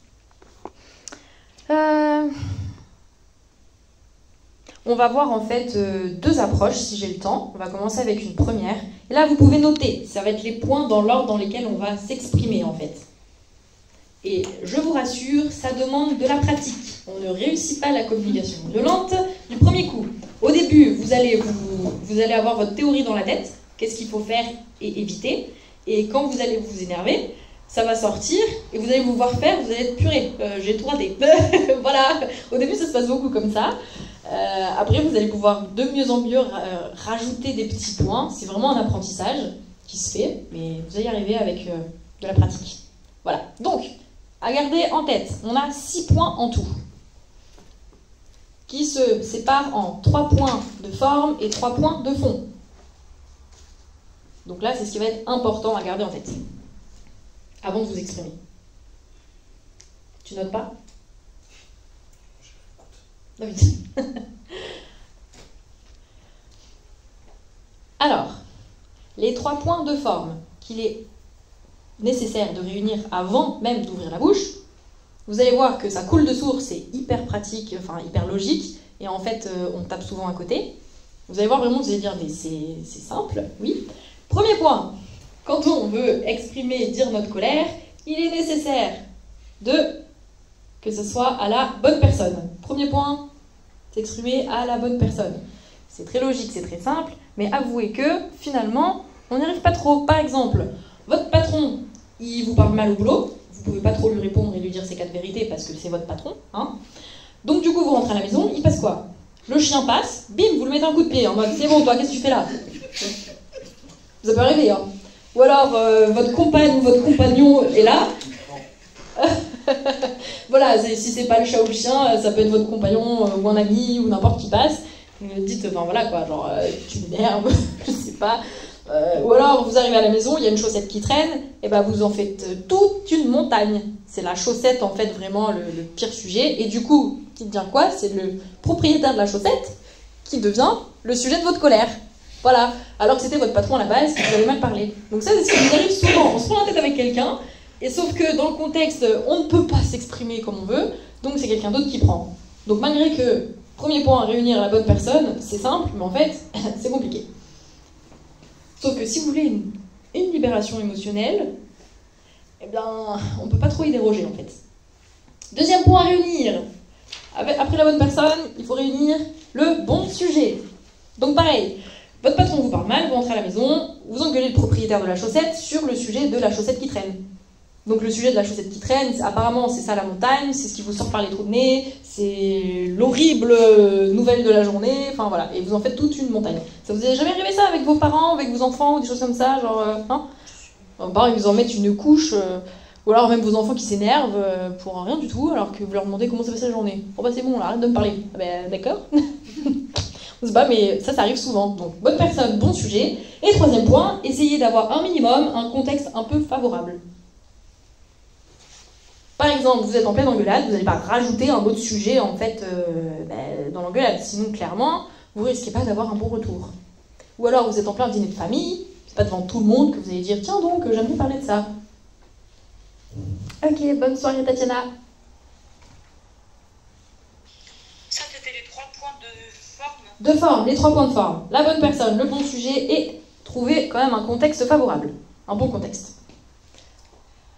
On va voir en fait deux approches si j'ai le temps. On va commencer avec une première. Et là, vous pouvez noter, ça va être les points dans l'ordre dans lesquels on va s'exprimer en fait. Et je vous rassure, ça demande de la pratique. On ne réussit pas la communication violente du premier coup. Au début, vous allez avoir votre théorie dans la tête. Qu'est-ce qu'il faut faire et éviter. Et quand vous allez vous énerver, ça va sortir et vous allez vous voir faire, vous allez être purée. J'ai 3D. Voilà. Au début, ça se passe beaucoup comme ça. Après, vous allez pouvoir de mieux en mieux rajouter des petits points. C'est vraiment un apprentissage qui se fait, mais vous allez y arriver avec de la pratique. Voilà. Donc, à garder en tête, on a 6 points en tout, qui se séparent en 3 points de forme et 3 points de fond. Donc là, c'est ce qui va être important à garder en tête, avant de vous exprimer. Tu notes pas ? David. Alors, les 3 points de forme qu'il est nécessaire de réunir avant même d'ouvrir la bouche, vous allez voir que ça coule de source, c'est hyper pratique, hyper logique, et en fait, on tape souvent à côté. Vous allez voir vraiment, vous allez dire, mais c'est simple, oui. Premier point, quand on veut exprimer et dire notre colère, il est nécessaire que ce soit à la bonne personne. Premier point, s'exprimer à la bonne personne. C'est très logique, c'est très simple, mais avouez que finalement, on n'y arrive pas trop. Par exemple, votre patron, il vous parle mal au boulot, vous pouvez pas trop lui répondre et lui dire ses 4 vérités parce que c'est votre patron. Donc du coup, vous rentrez à la maison, il passe quoi ? Le chien passe, bim, vous le mettez un coup de pied en mode c'est bon, toi, qu'est-ce que tu fais là ? Ça peut arriver, hein. Ou alors, votre compagne ou votre compagnon est là. Voilà, si c'est pas le chat ou le chien, ça peut être votre compagnon ou un ami ou n'importe qui passe. Vous dites, enfin voilà quoi, genre, tu m'énerves, je sais pas. Ou alors, vous arrivez à la maison, il y a une chaussette qui traîne, et ben vous en faites toute une montagne. C'est la chaussette, en fait, vraiment le pire sujet. Et du coup, qui devient quoi? C'est le propriétaire de la chaussette qui devient le sujet de votre colère. Voilà. Alors que c'était votre patron à la base, qui vous avait mal parlé. Donc ça, c'est ce qui nous arrive souvent. On se prend la tête avec quelqu'un, et sauf que dans le contexte, on ne peut pas s'exprimer comme on veut, donc c'est quelqu'un d'autre qui prend. Donc malgré que, premier point, réunir la bonne personne, c'est simple, mais en fait, c'est compliqué. Sauf que si vous voulez une libération émotionnelle, eh bien, on ne peut pas trop y déroger, en fait. Deuxième point à réunir. Après la bonne personne, il faut réunir le bon sujet. Donc pareil, votre patron vous parle mal, vous rentrez à la maison, vous engueulez le propriétaire de la chaussette sur le sujet de la chaussette qui traîne. Donc le sujet de la chaussette qui traîne, apparemment c'est ça la montagne, c'est ce qui vous sort par les trous de nez, c'est l'horrible nouvelle de la journée, enfin voilà, et vous en faites toute une montagne. Ça vous est jamais arrivé ça avec vos parents, avec vos enfants, ou des choses comme ça, genre, hein? Vos parents ils vous en mettent une couche, ou alors même vos enfants qui s'énervent pour rien du tout, alors que vous leur demandez comment ça passe la journée. Oh bah c'est bon, là, arrête de me parler. Ah ben d'accord. On sait pas, mais ça arrive souvent. Donc bonne personne, bon sujet. Et troisième point, essayez d'avoir un minimum, un contexte un peu favorable. Par exemple, vous êtes en pleine engueulade, vous n'allez pas rajouter un autre sujet en fait dans l'engueulade, sinon clairement, vous risquez pas d'avoir un bon retour. Ou alors vous êtes en plein dîner de famille, c'est pas devant tout le monde que vous allez dire tiens donc j'aimerais parler de ça. Ok, bonne soirée Tatiana. Ça, c'était les 3 points de forme. De forme, les 3 points de forme. La bonne personne, le bon sujet et trouver quand même un contexte favorable, un bon contexte.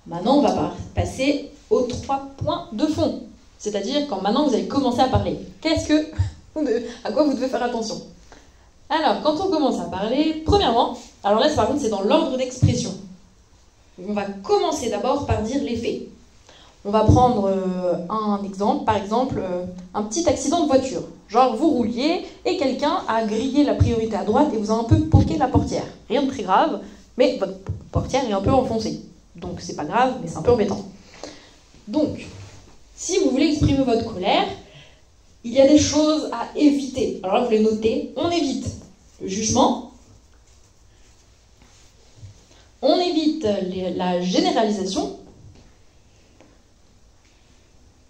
Maintenant, on va passer aux 3 points de fond. C'est-à-dire quand maintenant vous allez commencer à parler. À quoi vous devez faire attention? Alors, quand on commence à parler, premièrement, alors là, par contre, c'est dans l'ordre d'expression. On va commencer d'abord par dire les faits. On va prendre un exemple, par exemple, un petit accident de voiture. Genre, vous rouliez et quelqu'un a grillé la priorité à droite et vous a un peu poqué la portière. Rien de très grave, mais votre portière est un peu enfoncée. Donc, c'est pas grave, mais c'est un peu embêtant. Donc, si vous voulez exprimer votre colère, il y a des choses à éviter. Alors là, vous les notez. On évite le jugement. On évite la généralisation.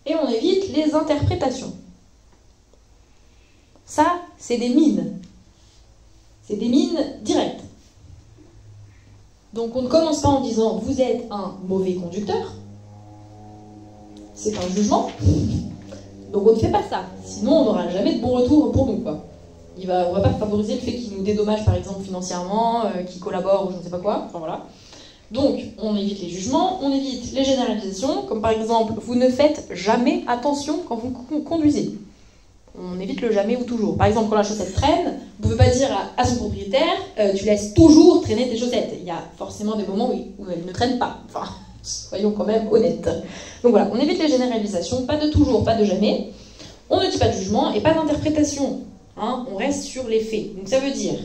Et on évite les interprétations. Ça, c'est des mines. C'est des mines directes. Donc on ne commence pas en disant « vous êtes un mauvais conducteur ». C'est un jugement. Donc on ne fait pas ça. Sinon, on n'aura jamais de bon retour pour nous, quoi. On ne va pas favoriser le fait qu'il nous dédommage, par exemple, financièrement, qu'il collabore ou je ne sais pas quoi. Enfin, voilà. Donc, on évite les jugements, on évite les généralisations, comme par exemple, vous ne faites jamais attention quand vous conduisez. On évite le jamais ou toujours. Par exemple, quand la chaussette traîne, vous ne pouvez pas dire à son propriétaire, tu laisses toujours traîner tes chaussettes. Il y a forcément des moments où elles ne traînent pas. Enfin, soyons quand même honnêtes. Donc voilà, on évite les généralisations, pas de toujours, pas de jamais. On ne dit pas de jugement et pas d'interprétation. Hein, on reste sur les faits. Donc ça veut dire,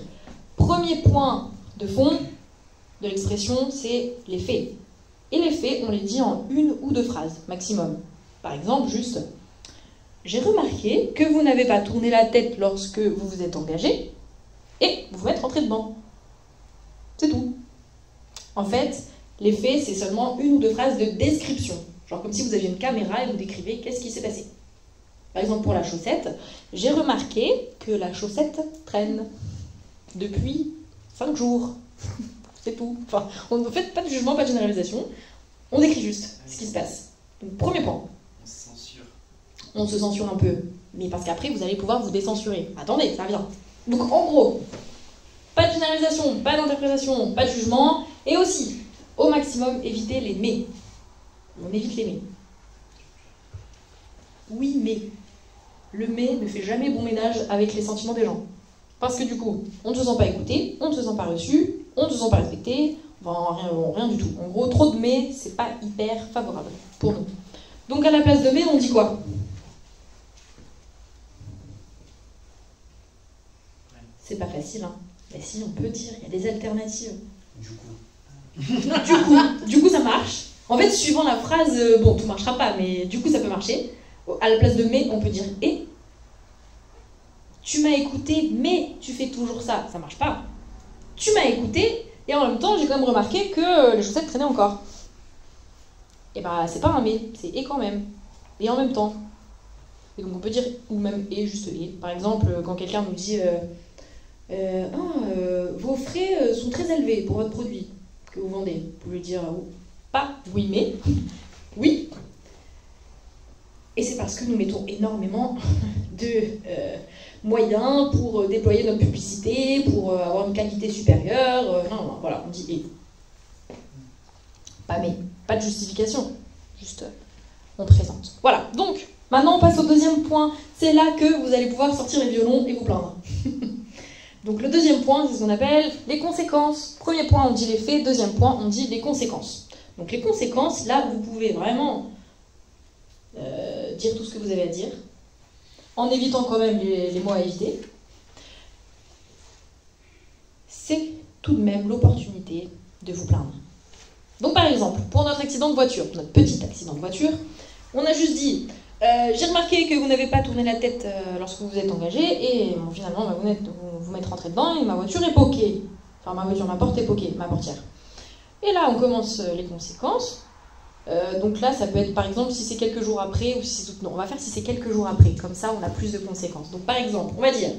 premier point de fond de l'expression, c'est les faits. Et les faits, on les dit en 1 ou 2 phrases, maximum. Par exemple, juste, j'ai remarqué que vous n'avez pas tourné la tête lorsque vous vous êtes engagé, et vous êtes rentré dedans. C'est tout. En fait, les faits, c'est seulement 1 ou 2 phrases de description. Genre comme si vous aviez une caméra et vous décrivez qu'est-ce qui s'est passé. Par exemple, pour la chaussette, j'ai remarqué que la chaussette traîne depuis 5 jours. C'est tout. Enfin, on ne fait pas de jugement, pas de généralisation. On décrit juste ce qui se passe. Donc, premier point. On se censure. On se censure un peu. Mais parce qu'après, vous allez pouvoir vous décensurer. Attendez, ça vient. Donc, en gros, pas de généralisation, pas d'interprétation, pas de jugement. Et aussi, au maximum, éviter les mais. On évite les mais. Oui, mais. Le mais ne fait jamais bon ménage avec les sentiments des gens. Parce que du coup, on ne se sent pas écouté, on ne se sent pas reçu, on ne se sent pas respecté, enfin, rien du tout. En gros, trop de mais, c'est pas hyper favorable pour nous. Donc à la place de mais, on dit quoi? C'est pas facile, hein. Ben si, on peut dire, il y a des alternatives. Du coup. Non, du coup, ça marche. En fait, suivant la phrase, bon, tout marchera pas, mais du coup, ça peut marcher. À la place de mais, on peut dire et. Tu m'as écouté, mais tu fais toujours ça. Ça marche pas. Tu m'as écouté, et en même temps, j'ai quand même remarqué que les chaussettes traînaient encore. Et bah, c'est pas un mais, c'est et quand même. Et en même temps. Et donc, on peut dire ou même et, juste et. Par exemple, quand quelqu'un nous dit vos frais sont très élevés pour votre produit que vous vendez. Vous pouvez dire pas oui mais, oui. Et c'est parce que nous mettons énormément de moyens pour déployer notre publicité, pour avoir une qualité supérieure. Non, voilà, on dit et. Pas mais, pas de justification. Juste, on présente. Voilà, donc, maintenant on passe au deuxième point. C'est là que vous allez pouvoir sortir les violons et vous plaindre. Donc le deuxième point, c'est ce qu'on appelle les conséquences. Premier point, on dit les faits. Deuxième point, on dit les conséquences. Donc les conséquences, là, vous pouvez vraiment dire tout ce que vous avez à dire, en évitant quand même les mots à éviter. C'est tout de même l'opportunité de vous plaindre. Donc par exemple, pour notre accident de voiture, notre petit accident de voiture, on a juste dit j'ai remarqué que vous n'avez pas tourné la tête lorsque vous êtes engagé et bon, finalement vous m'êtes rentré dedans et ma voiture est poquée. Enfin ma porte est poquée, ma portière. Et là on commence les conséquences. Donc là ça peut être par exemple si c'est quelques jours après ou si c'est non, on va faire si c'est quelques jours après, comme ça on a plus de conséquences. Donc par exemple, on va dire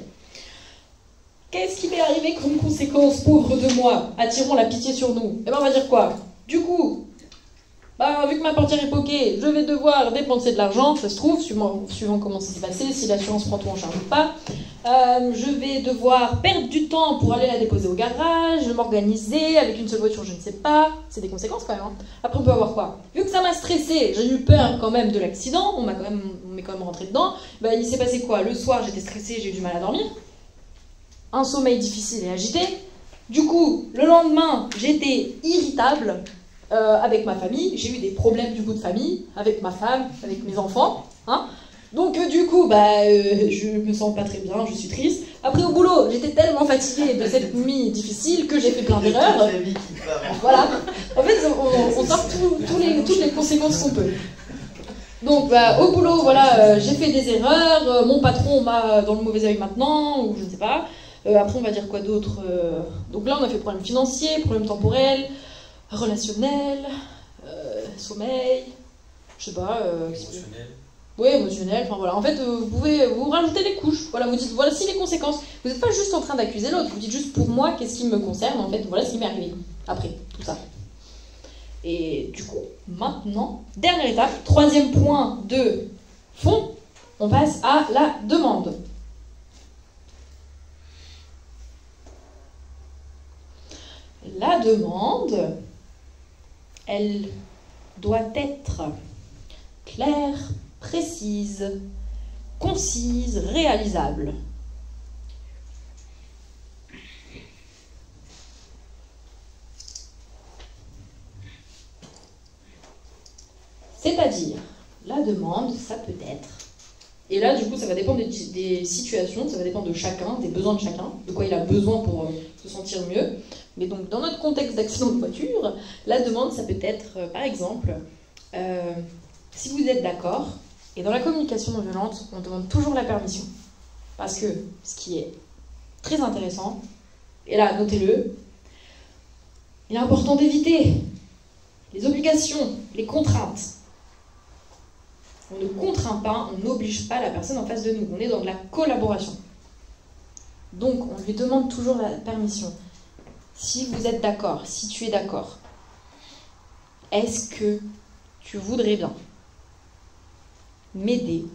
qu'est-ce qui m'est arrivé comme conséquence, pauvre de moi, attirons la pitié sur nous. Et ben on va dire quoi? Du coup, vu que ma portière est poquée, je vais devoir dépenser de l'argent, ça se trouve, suivant comment ça s'est passé, si l'assurance prend tout en charge ou pas. Je vais devoir perdre du temps pour aller la déposer au garage, m'organiser avec une seule voiture, je ne sais pas. C'est des conséquences quand même. Hein. Après, on peut avoir quoi? Vu que ça m'a stressé, j'ai eu peur quand même de l'accident, on m'est quand même rentré dedans. Il s'est passé quoi? Le soir, j'étais stressée, j'ai eu du mal à dormir. Un sommeil difficile et agité. Du coup, le lendemain, j'étais irritable avec ma famille. J'ai eu des problèmes du coup de famille, avec ma femme, avec mes enfants. Hein. Donc du coup, je me sens pas très bien, je suis triste. Après au boulot, j'étais tellement fatiguée de cette nuit difficile que j'ai fait plein d'erreurs. Voilà. En fait, on sort toutes les conséquences qu'on peut. Donc au boulot, voilà, j'ai fait des erreurs. Mon patron m'a dans le mauvais œil maintenant, ou je ne sais pas. Après, on va dire quoi d'autre? Donc là, on a fait problème financier, problème temporel, relationnel, sommeil, je sais pas. Émotionnel. Oui, émotionnel, enfin voilà. En fait, vous pouvez vous rajouter les couches. Voilà, vous dites, voici les conséquences. Vous n'êtes pas juste en train d'accuser l'autre, vous dites juste pour moi, qu'est-ce qui me concerne, en fait, voilà ce qui m'est arrivé. Après, tout ça. Et du coup, maintenant, dernière étape, troisième point de fond, on passe à la demande. La demande, elle doit être claire, précise, concise, réalisable. C'est-à-dire, la demande, ça peut être... Et là, du coup, ça va dépendre des situations, ça va dépendre de chacun, des besoins de chacun, de quoi il a besoin pour se sentir mieux. Mais donc, dans notre contexte d'accident de voiture, la demande, ça peut être, par exemple, si vous êtes d'accord, et dans la communication non violente, on demande toujours la permission. Parce que, ce qui est très intéressant, et là, notez-le, il est important d'éviter les obligations, les contraintes. On ne contraint pas, on n'oblige pas la personne en face de nous. On est dans de la collaboration. Donc, on lui demande toujours la permission. Si vous êtes d'accord, si tu es d'accord, est-ce que tu voudrais bien m'aider?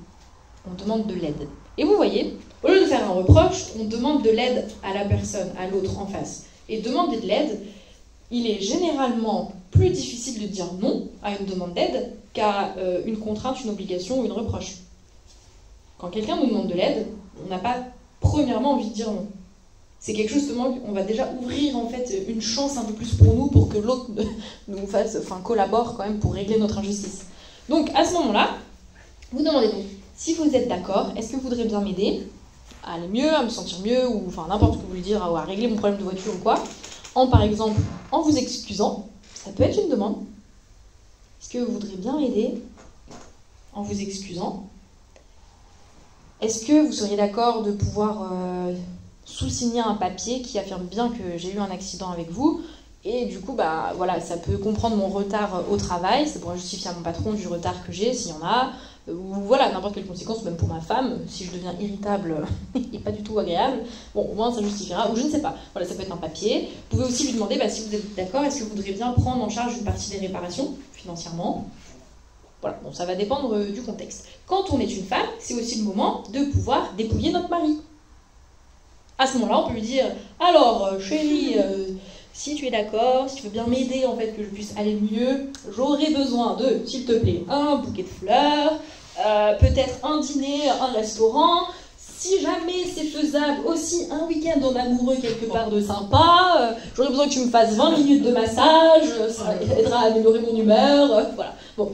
On demande de l'aide. Et vous voyez, au lieu de faire un reproche, on demande de l'aide à la personne, à l'autre en face. Et demander de l'aide, il est généralement plus difficile de dire non à une demande d'aide qu'à une contrainte, une obligation ou une reproche. Quand quelqu'un nous demande de l'aide, on n'a pas premièrement envie de dire non. C'est quelque chose, justement, on va déjà ouvrir en fait une chance un peu plus pour nous, pour que l'autre nous fasse, collabore quand même pour régler notre injustice. Donc à ce moment-là, vous demandez donc, si vous êtes d'accord, est-ce que vous voudrez bien m'aider? à aller mieux, à me sentir mieux, ou enfin n'importe ce que vous voulez dire, ou à régler mon problème de voiture ou quoi, par exemple, en vous excusant, ça peut être une demande. Est-ce que vous voudrez bien m'aider en vous excusant? Est-ce que vous seriez d'accord de pouvoir sous-signer un papier qui affirme bien que j'ai eu un accident avec vous? Et du coup, bah, voilà, ça peut comprendre mon retard au travail, ça pourra justifier à mon patron du retard que j'ai, s'il y en a, ou voilà, n'importe quelle conséquence, même pour ma femme, si je deviens irritable et pas du tout agréable, bon, au moins ça justifiera, ou je ne sais pas. Voilà, ça peut être un papier. Vous pouvez aussi lui demander, bah, si vous êtes d'accord, est-ce que vous voudriez bien prendre en charge une partie des réparations, financièrement? Voilà, bon, ça va dépendre du contexte. Quand on est une femme, c'est aussi le moment de pouvoir dépouiller notre mari. À ce moment-là, on peut lui dire, alors, chérie, si tu es d'accord, si tu veux bien m'aider, en fait, que je puisse aller mieux, j'aurais besoin de, s'il te plaît, un bouquet de fleurs, peut-être un dîner, un restaurant. Si jamais c'est faisable, aussi un week-end en amoureux quelque part de sympa, j'aurais besoin que tu me fasses 20 minutes de massage, ça aidera à améliorer mon humeur, voilà. Bon,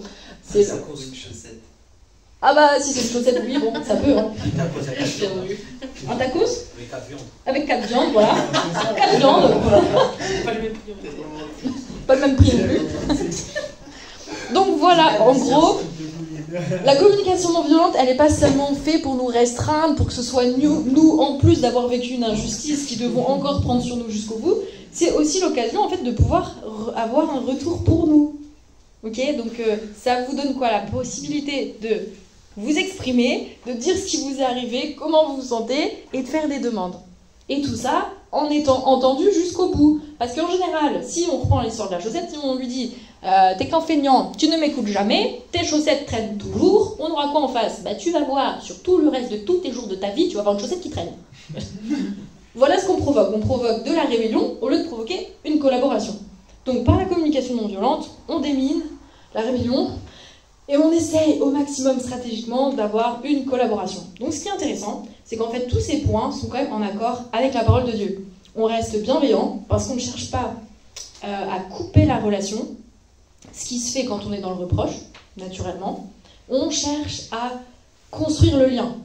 c'est ça cause une chaussette. Ah bah, si c'est une chaussette, oui, bon, ça peut, hein. Un tacos? Avec 4 viandes. Avec 4 viandes, voilà. 4 viandes, voilà. Pas le même prix. Pas le même prix non plus. Donc voilà, en gros, la communication non violente, elle n'est pas seulement faite pour nous restreindre, pour que ce soit nous en plus d'avoir vécu une injustice, qui devons encore prendre sur nous jusqu'au bout. C'est aussi l'occasion, en fait, de pouvoir avoir un retour pour nous. Ok, donc ça vous donne quoi? La possibilité de vous exprimer, de dire ce qui vous est arrivé, comment vous vous sentez, et de faire des demandes. Et tout ça en étant entendu jusqu'au bout. Parce qu'en général, si on reprend l'histoire de la chaussette, si on lui dit t'es qu'un feignant, tu ne m'écoutes jamais, tes chaussettes traînent toujours, on aura quoi en face? Bah tu vas voir, sur tout le reste de tous tes jours de ta vie, tu vas avoir une chaussette qui traîne. Voilà ce qu'on provoque. On provoque de la rébellion au lieu de provoquer une collaboration. Donc par la communication non violente, on démine la rébellion, et on essaye au maximum stratégiquement d'avoir une collaboration. Donc ce qui est intéressant, c'est qu'en fait tous ces points sont quand même en accord avec la parole de Dieu. On reste bienveillant parce qu'on ne cherche pas à couper la relation, ce qui se fait quand on est dans le reproche, naturellement. On cherche à construire le lien.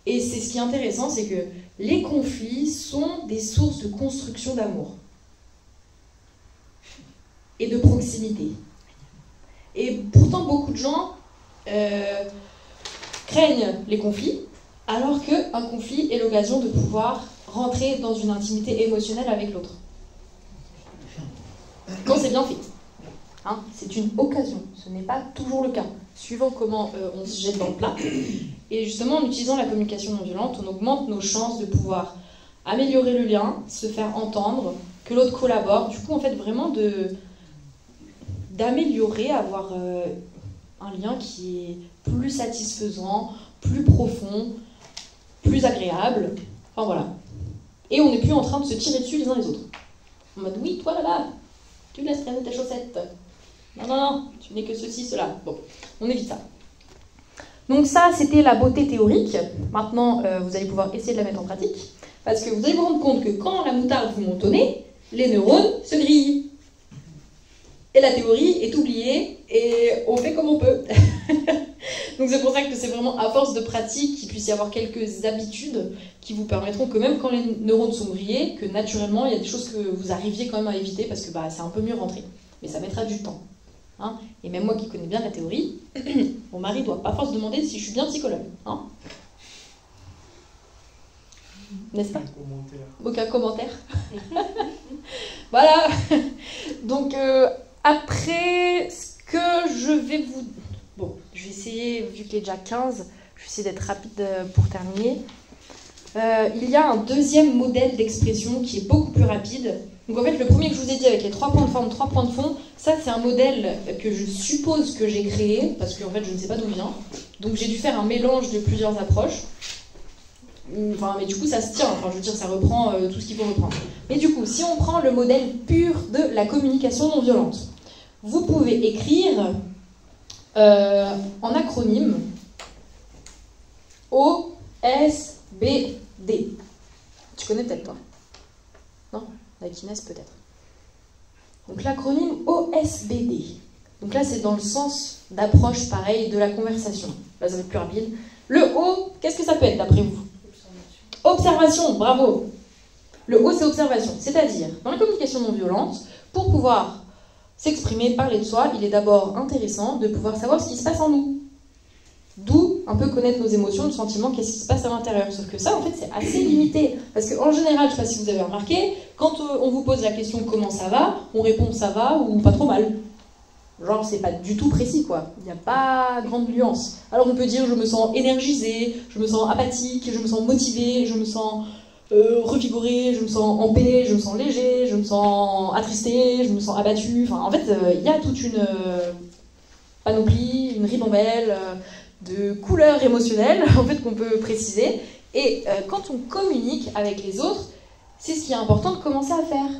Et c'est ce qui est intéressant, c'est que les conflits sont des sources de construction d'amour et de proximité. Et pourtant, beaucoup de gens craignent les conflits, alors qu'un conflit est l'occasion de pouvoir rentrer dans une intimité émotionnelle avec l'autre. Quand c'est bien fait. Hein, c'est une occasion, ce n'est pas toujours le cas, suivant comment on se jette dans le plat. Et justement, en utilisant la communication non violente, on augmente nos chances de pouvoir améliorer le lien, se faire entendre, que l'autre collabore. Du coup, en fait, vraiment d'améliorer, avoir un lien qui est plus satisfaisant, plus profond, plus agréable. Enfin voilà. Et on n'est plus en train de se tirer dessus les uns les autres. En mode, oui, toi là-bas, tu laisses traîner tes chaussettes. Non, non, non, tu n'es que ceci, cela. Bon, on évite ça. Donc ça, c'était la beauté théorique. Maintenant, vous allez pouvoir essayer de la mettre en pratique. Parce que vous allez vous rendre compte que quand la moutarde vous monte au nez, les neurones se grillent. Et la théorie est oubliée et on fait comme on peut. Donc c'est pour ça que c'est vraiment à force de pratique qu'il puisse y avoir quelques habitudes qui vous permettront que même quand les neurones sont grillés, que naturellement il y a des choses que vous arriviez quand même à éviter parce que c'est un peu mieux rentré. Mais ça mettra du temps. Hein, et même moi qui connais bien la théorie, mon mari ne doit pas forcément se demander si je suis bien psychologue. Hein, n'est-ce pas? Aucun commentaire. Voilà. Donc après, ce que je vais vous... Bon, je vais essayer, vu qu'il est déjà 15, je vais essayer d'être rapide pour terminer. Il y a un deuxième modèle d'expression qui est beaucoup plus rapide. Donc en fait, le premier que je vous ai dit avec les 3 points de forme, 3 points de fond, ça c'est un modèle que je suppose que j'ai créé, parce qu'en fait je ne sais pas d'où vient. Donc j'ai dû faire un mélange de plusieurs approches. Enfin, mais du coup ça se tient, enfin je veux dire ça reprend tout ce qu'il faut reprendre. Mais du coup, si on prend le modèle pur de la communication non violente, vous pouvez écrire en acronyme OSBD. Tu connais peut-être toi? Non? L'Aquinès peut-être. Donc l'acronyme OSBD. Donc là c'est dans le sens d'approche pareil de la conversation. Là ça va être plus rapide. Le O, qu'est-ce que ça peut être d'après vous? Observation, bravo. Le O, c'est observation. C'est-à-dire, dans la communication non violente, pour pouvoir s'exprimer, parler de soi, il est d'abord intéressant de pouvoir savoir ce qui se passe en nous. D'où un peu connaître nos émotions, nos sentiments, qu'est-ce qui se passe à l'intérieur. Sauf que ça, en fait, c'est assez limité. Parce qu'en général, je ne sais pas si vous avez remarqué, quand on vous pose la question comment ça va, on répond ça va ou pas trop mal. Genre, c'est pas du tout précis, quoi. Il n'y a pas grande nuance. Alors, on peut dire je me sens énergisé, je me sens apathique, je me sens motivé, je me sens revigoré, je me sens en paix, je me sens léger, je me sens attristé, je me sens abattu. Enfin, en fait, il y a toute une panoplie, une ribambelle de couleurs émotionnelles en fait, qu'on peut préciser. Et quand on communique avec les autres, c'est ce qui est important de commencer à faire.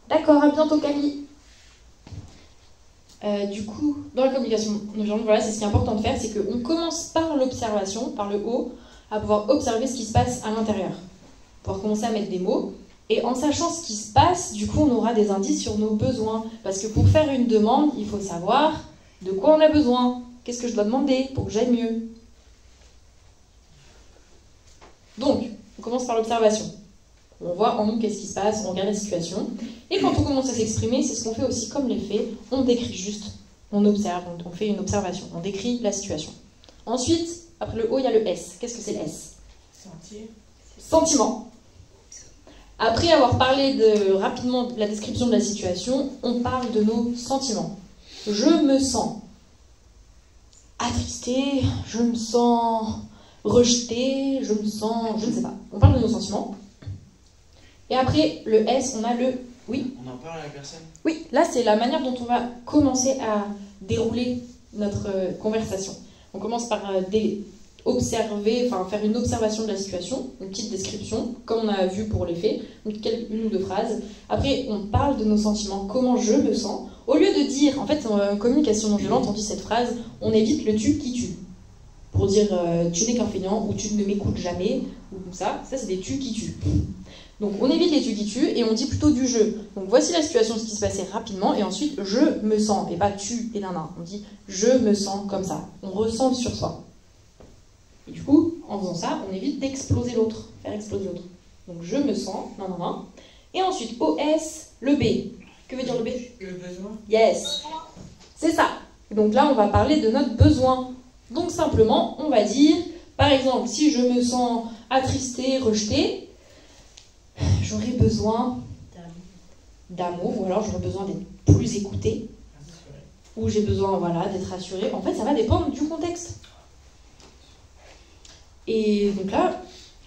D'accord, à bientôt Camille. Du coup, dans la communication non violente, voilà, c'est ce qui est important de faire, c'est qu'on commence par l'observation, par le haut, à pouvoir observer ce qui se passe à l'intérieur. Pouvoir commencer à mettre des mots. Et en sachant ce qui se passe, du coup, on aura des indices sur nos besoins. Parce que pour faire une demande, il faut savoir de quoi on a besoin. Qu'est-ce que je dois demander pour que j'aille mieux? Donc, on commence par l'observation. On voit en nous qu'est-ce qui se passe, on regarde la situation. Et quand on commence à s'exprimer, c'est ce qu'on fait aussi comme les faits. On décrit juste, on observe, on fait une observation, on décrit la situation. Ensuite, après le O, il y a le S. Qu'est-ce que c'est le S? Sentiment. Après avoir parlé rapidement de la description de la situation, on parle de nos sentiments. Je me sens attristé, je me sens rejeté, je me sens... je ne sais pas. On parle de nos sentiments. Et après, le S, on a le... Oui? On en parle à la personne? Oui, là, c'est la manière dont on va commencer à dérouler notre conversation. On commence par observer, enfin faire une observation de la situation, une petite description, comme on a vu pour les faits, une ou deux phrases. Après, on parle de nos sentiments, comment je me sens. Au lieu de dire, en fait, en communication non violente, on dit cette phrase, on évite le tu qui tue. Pour dire tu n'es qu'un feignant ou tu ne m'écoutes jamais, ou comme ça c'est des tu qui tuent. Donc on évite les tu qui tuent et on dit plutôt du je. Donc voici la situation, ce qui se passait rapidement, et ensuite je me sens, et pas tu et nana. On dit je me sens comme ça. On ressent sur soi. Et du coup, en faisant ça, on évite d'exploser l'autre, faire exploser l'autre. Donc je me sens, nanana. Et ensuite, OS, le B. Que veut dire le B? Le besoin. Yes. C'est ça. Donc là, on va parler de notre besoin. Donc simplement, on va dire, par exemple, si je me sens attristé, rejeté, j'aurais besoin d'amour, ou alors j'aurais besoin d'être plus écouté, ou j'ai besoin voilà, d'être rassuré. En fait, ça va dépendre du contexte. Et donc là,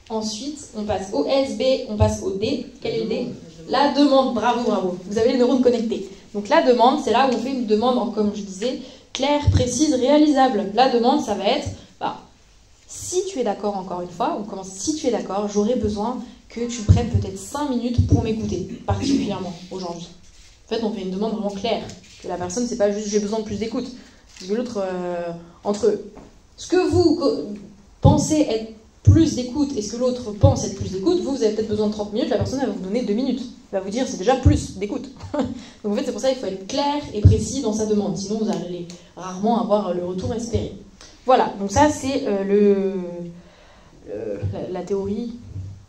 ensuite, on passe au S, B, on passe au D. Quel est le D? La demande. Bravo, bravo. Vous avez les neurones connectés. Donc la demande, c'est là où on fait une demande, comme je disais, claire, précise, réalisable. La demande, ça va être, si tu es d'accord encore une fois, on commence, si tu es d'accord, j'aurais besoin que tu prennes peut-être 5 minutes pour m'écouter, particulièrement aujourd'hui. En fait, on fait une demande vraiment claire, que la personne, c'est pas juste j'ai besoin de plus d'écoute. Parce que l'autre, entre ce que vous pensez être plus d'écoute et ce que l'autre pense être plus d'écoute, vous avez peut-être besoin de 30 minutes, la personne, elle va vous donner 2 minutes. Elle va vous dire, c'est déjà plus d'écoute. Donc en fait, c'est pour ça qu'il faut être clair et précis dans sa demande, sinon vous allez rarement avoir le retour espéré. Voilà, donc ça, c'est la théorie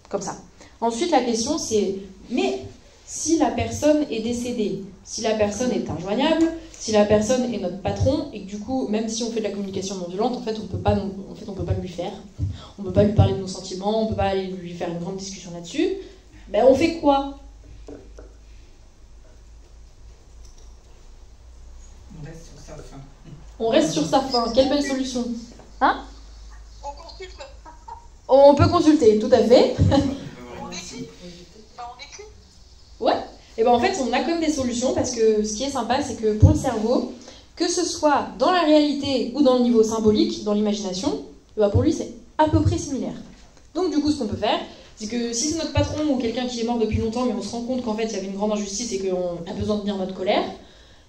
comme ça. Ensuite, la question, c'est, mais si la personne est décédée, si la personne est injoignable, si la personne est notre patron, et que du coup, même si on fait de la communication non violente, en fait, on peut pas lui faire. On peut pas lui parler de nos sentiments, on peut pas aller lui faire une grande discussion là-dessus. Ben, on fait quoi? On reste sur sa faim. On reste sur sa faim. Quelle belle solution. Hein? On consulte. On peut consulter, tout à fait. On écrit. On écrit. Ouais. Et ben en fait, on a comme des solutions parce que ce qui est sympa, c'est que pour le cerveau, que ce soit dans la réalité ou dans le niveau symbolique, dans l'imagination, ben pour lui, c'est à peu près similaire. Donc du coup, ce qu'on peut faire, c'est que si c'est notre patron ou quelqu'un qui est mort depuis longtemps, mais on se rend compte qu'en fait, il y avait une grande injustice et qu'on a besoin de tenir notre colère,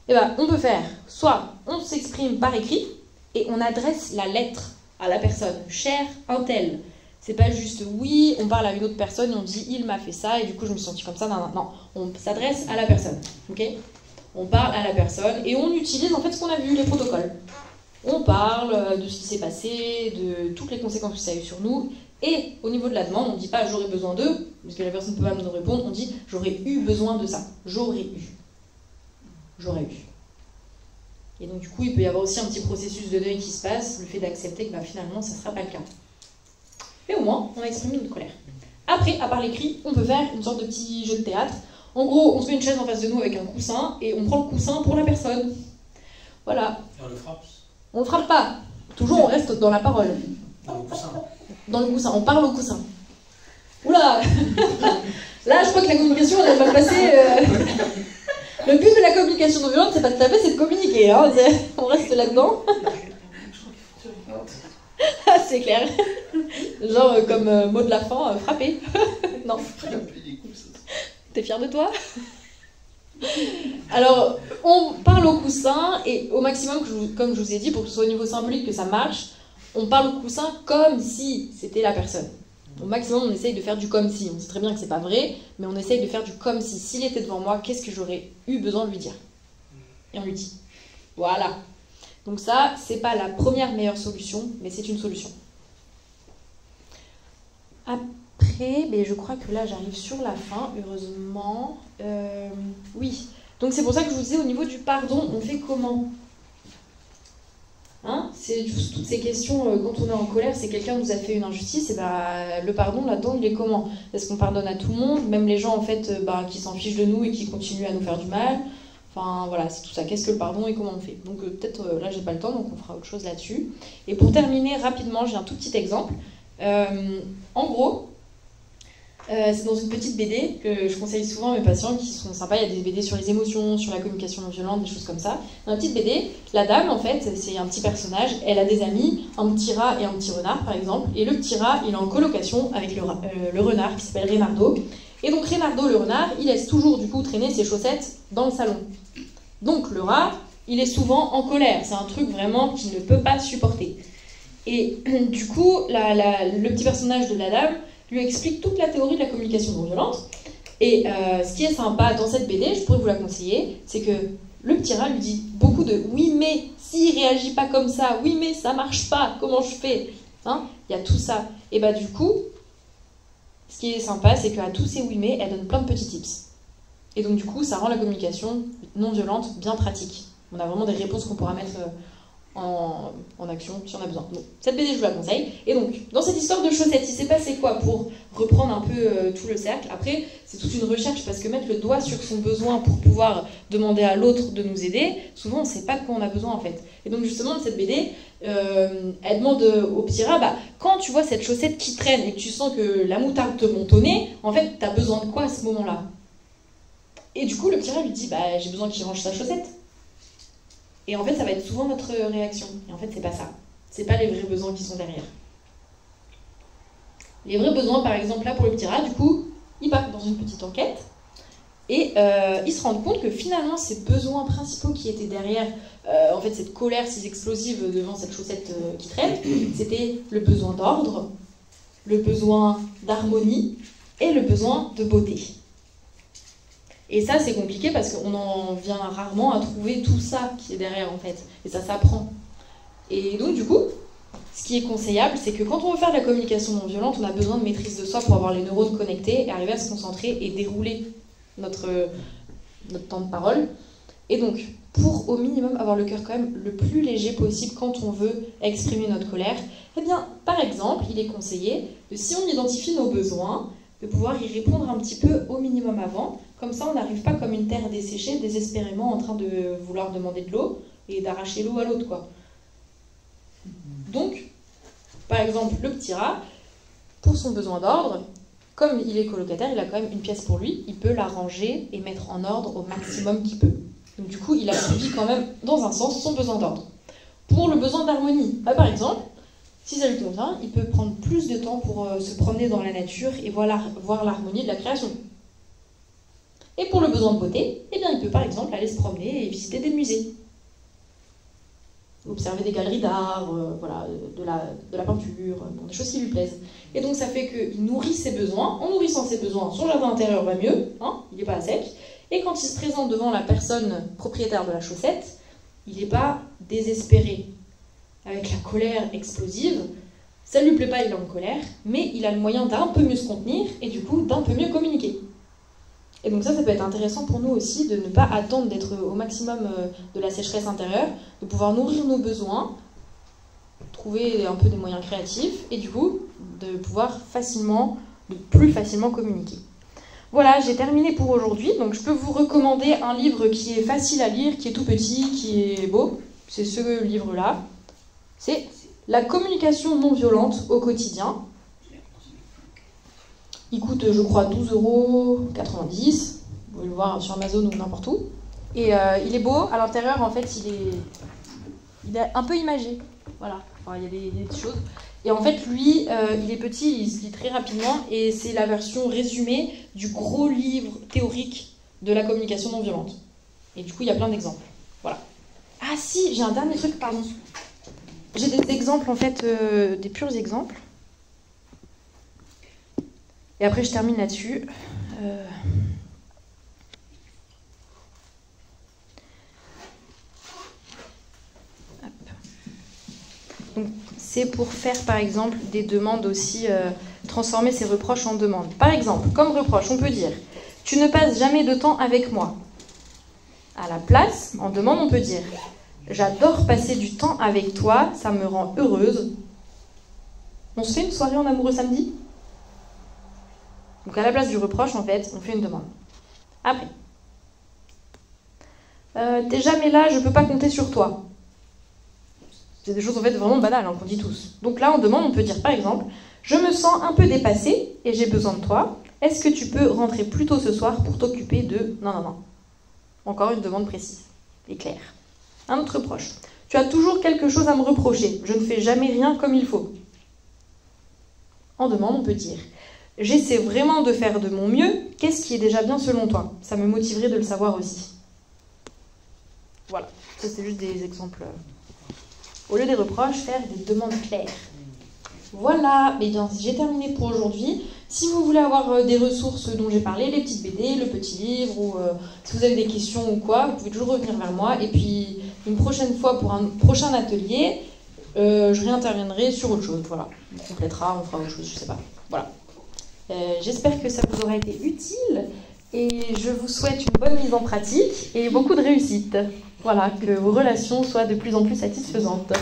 et ben on peut faire, soit on s'exprime par écrit et on adresse la lettre à la personne. Cher un tel. C'est pas juste oui, on parle à une autre personne et on dit il m'a fait ça et du coup je me suis sentie comme ça. Non, on s'adresse à la personne. Ok? On parle à la personne et on utilise en fait ce qu'on a vu, les protocoles. On parle de ce qui s'est passé, de toutes les conséquences que ça a eu sur nous. Et au niveau de la demande, on ne dit pas j'aurais besoin d'eux, parce que la personne ne peut pas nous répondre, on dit j'aurais eu besoin de ça. J'aurais eu. J'aurais eu. Et donc du coup, il peut y avoir aussi un petit processus de deuil qui se passe, le fait d'accepter que finalement, ça ne sera pas le cas. Mais au moins, on a exprimé notre colère. Après, à part l'écrit, on peut faire une sorte de petit jeu de théâtre. En gros, on se met une chaise en face de nous avec un coussin, et on prend le coussin pour la personne. Voilà. Et on le frappe. On ne frappe pas. Toujours, on reste dans la parole. Dans le coussin. Dans le coussin, on parle au coussin. Oula. Là, je crois que la communication, elle va passer... Le but de la communication non violente, c'est pas de taper, c'est de communiquer. Hein. On reste là-dedans. C'est clair. Genre, comme mot de la fin, frapper. Non. T'es fier de toi? Alors, on parle au coussin, et au maximum, comme je vous ai dit, pour que ce soit au niveau symbolique que ça marche, on parle au coussin comme si c'était la personne. Au maximum, on essaye de faire du comme si. On sait très bien que c'est pas vrai, mais on essaye de faire du comme si. S'il était devant moi, qu'est-ce que j'aurais eu besoin de lui dire? Et on lui dit. Voilà. Donc ça, c'est pas la première meilleure solution, mais c'est une solution. Après, mais je crois que là, j'arrive sur la fin, heureusement. Oui. Donc c'est pour ça que je vous disais, au niveau du pardon, on fait comment? Hein, c'est juste toutes ces questions, quand on est en colère, c'est quelqu'un nous a fait une injustice, et le pardon là-dedans, il est comment? Est-ce qu'on pardonne à tout le monde, même les gens en fait qui s'en fichent de nous et qui continuent à nous faire du mal? Enfin voilà, c'est tout ça. Qu'est-ce que le pardon et comment on fait? Donc peut-être là j'ai pas le temps, donc on fera autre chose là-dessus. Et pour terminer rapidement, j'ai un tout petit exemple. En gros, c'est dans une petite BD que je conseille souvent à mes patients qui sont sympas. Il y a des BD sur les émotions, sur la communication non violente, des choses comme ça. Dans la petite BD, la dame, en fait, c'est un petit personnage. Elle a des amis, un petit rat et un petit renard, par exemple. Et le petit rat, il est en colocation avec le renard qui s'appelle Reynardo. Et donc Reynardo, le renard, il laisse toujours du coup traîner ses chaussettes dans le salon. Donc le rat, il est souvent en colère. C'est un truc vraiment qu'il ne peut pas supporter. Et du coup, le petit personnage de la dame lui explique toute la théorie de la communication non violente. Et ce qui est sympa dans cette BD, je pourrais vous la conseiller, c'est que le petit rat lui dit beaucoup de « oui mais, s'il réagit pas comme ça, oui mais ça marche pas, comment je fais ?» Hein, il y a tout ça. Et du coup, ce qui est sympa, c'est qu'à tous ces oui mais, elle donne plein de petits tips. Et donc du coup, ça rend la communication non violente bien pratique. On a vraiment des réponses qu'on pourra mettre en action si on a besoin. Donc, cette BD, je vous la conseille. Et donc, dans cette histoire de chaussettes, il s'est passé quoi pour reprendre un peu tout le cercle? Après, c'est toute une recherche parce que mettre le doigt sur son besoin pour pouvoir demander à l'autre de nous aider, souvent on ne sait pas de quoi on a besoin en fait. Et donc justement, cette BD, elle demande au petit rat, quand tu vois cette chaussette qui traîne et que tu sens que la moutarde te monte au nez, en fait, tu as besoin de quoi à ce moment-là? Et du coup, le petit rat lui dit, j'ai besoin qu'il range sa chaussette. Et en fait, ça va être souvent notre réaction. Et en fait, c'est pas ça. C'est pas les vrais besoins qui sont derrière. Les vrais besoins, par exemple, là, pour le petit rat, du coup, il part dans une petite enquête et il se rend compte que finalement, ces besoins principaux qui étaient derrière, en fait, cette colère si explosive devant cette chaussette qui traîne, c'était le besoin d'ordre, le besoin d'harmonie et le besoin de beauté. Et ça, c'est compliqué parce qu'on en vient rarement à trouver tout ça qui est derrière, en fait. Et ça s'apprend. Et donc, du coup, ce qui est conseillable, c'est que quand on veut faire de la communication non violente, on a besoin de maîtrise de soi pour avoir les neurones connectés et arriver à se concentrer et dérouler notre temps de parole. Et donc, pour au minimum avoir le cœur quand même le plus léger possible quand on veut exprimer notre colère, eh bien, par exemple, il est conseillé de, si on identifie nos besoins, de pouvoir y répondre un petit peu au minimum avant. Comme ça, on n'arrive pas comme une terre desséchée, désespérément en train de vouloir demander de l'eau et d'arracher l'eau à l'autre, quoi. Donc, par exemple, le petit rat, pour son besoin d'ordre, comme il est colocataire, il a quand même une pièce pour lui, il peut la ranger et mettre en ordre au maximum qu'il peut. Donc du coup, il a suivi quand même, dans un sens, son besoin d'ordre. Pour le besoin d'harmonie, par exemple, si ça lui convient, il peut prendre plus de temps pour se promener dans la nature et voir l'harmonie de la création. Et pour le besoin de beauté, eh bien, il peut par exemple aller se promener et visiter des musées. Observer des galeries d'art, voilà, de la peinture, des choses qui lui plaisent. Et donc ça fait qu'il nourrit ses besoins. En nourrissant ses besoins, son jardin intérieur va mieux, hein, il n'est pas à sec. Et quand il se présente devant la personne propriétaire de la chaussette, il n'est pas désespéré. Avec la colère explosive, Ça lui plaît pas, il est en colère, mais il a le moyen d'un peu mieux se contenir et du coup d'un peu mieux communiquer. Et donc ça peut être intéressant pour nous aussi de ne pas attendre d'être au maximum de la sécheresse intérieure, de pouvoir nourrir nos besoins, trouver un peu des moyens créatifs et du coup de pouvoir plus facilement communiquer. Voilà, j'ai terminé pour aujourd'hui. Donc je peux vous recommander un livre qui est facile à lire, qui est tout petit, qui est beau. C'est ce livre-là. C'est La communication non violente au quotidien. Il coûte, je crois, 12,90 €. Vous pouvez le voir sur Amazon ou n'importe où. Et il est beau. À l'intérieur, en fait, il est un peu imagé. Voilà. Enfin, il y a des petites choses. Et en fait, lui, il est petit, il se lit très rapidement. Et c'est la version résumée du gros livre théorique de la communication non violente. Et du coup, il y a plein d'exemples. Voilà. Ah si, j'ai un dernier truc, pardon. J'ai des exemples, en fait, des purs exemples. Et après, je termine là-dessus. Donc, c'est pour faire, par exemple, des demandes aussi, transformer ces reproches en demandes. Par exemple, comme reproche, on peut dire « Tu ne passes jamais de temps avec moi ». À la place, en demande, on peut dire « J'adore passer du temps avec toi, ça me rend heureuse ». On se fait une soirée en amoureux samedi ? Donc à la place du reproche, en fait, on fait une demande. Après. T'es jamais là, je peux pas compter sur toi. C'est des choses en fait vraiment banales qu'on dit tous. Donc là, en demande, on peut dire par exemple, je me sens un peu dépassée et j'ai besoin de toi. Est-ce que tu peux rentrer plus tôt ce soir pour t'occuper de... Non. Encore une demande précise et claire. Un autre reproche. Tu as toujours quelque chose à me reprocher. Je ne fais jamais rien comme il faut. En demande, on peut dire, j'essaie vraiment de faire de mon mieux. Qu'est-ce qui est déjà bien selon toi ? Ça me motiverait de le savoir aussi. Voilà, ça c'est juste des exemples. Au lieu des reproches, faire des demandes claires. Voilà, eh bien, j'ai terminé pour aujourd'hui. Si vous voulez avoir des ressources dont j'ai parlé, les petites BD, le petit livre, ou si vous avez des questions ou quoi, vous pouvez toujours revenir vers moi. Et puis, une prochaine fois, pour un prochain atelier, je réinterviendrai sur autre chose. Voilà, on complétera, on fera autre chose, je sais pas. Voilà. J'espère que ça vous aura été utile et je vous souhaite une bonne mise en pratique et beaucoup de réussite. Voilà, que vos relations soient de plus en plus satisfaisantes.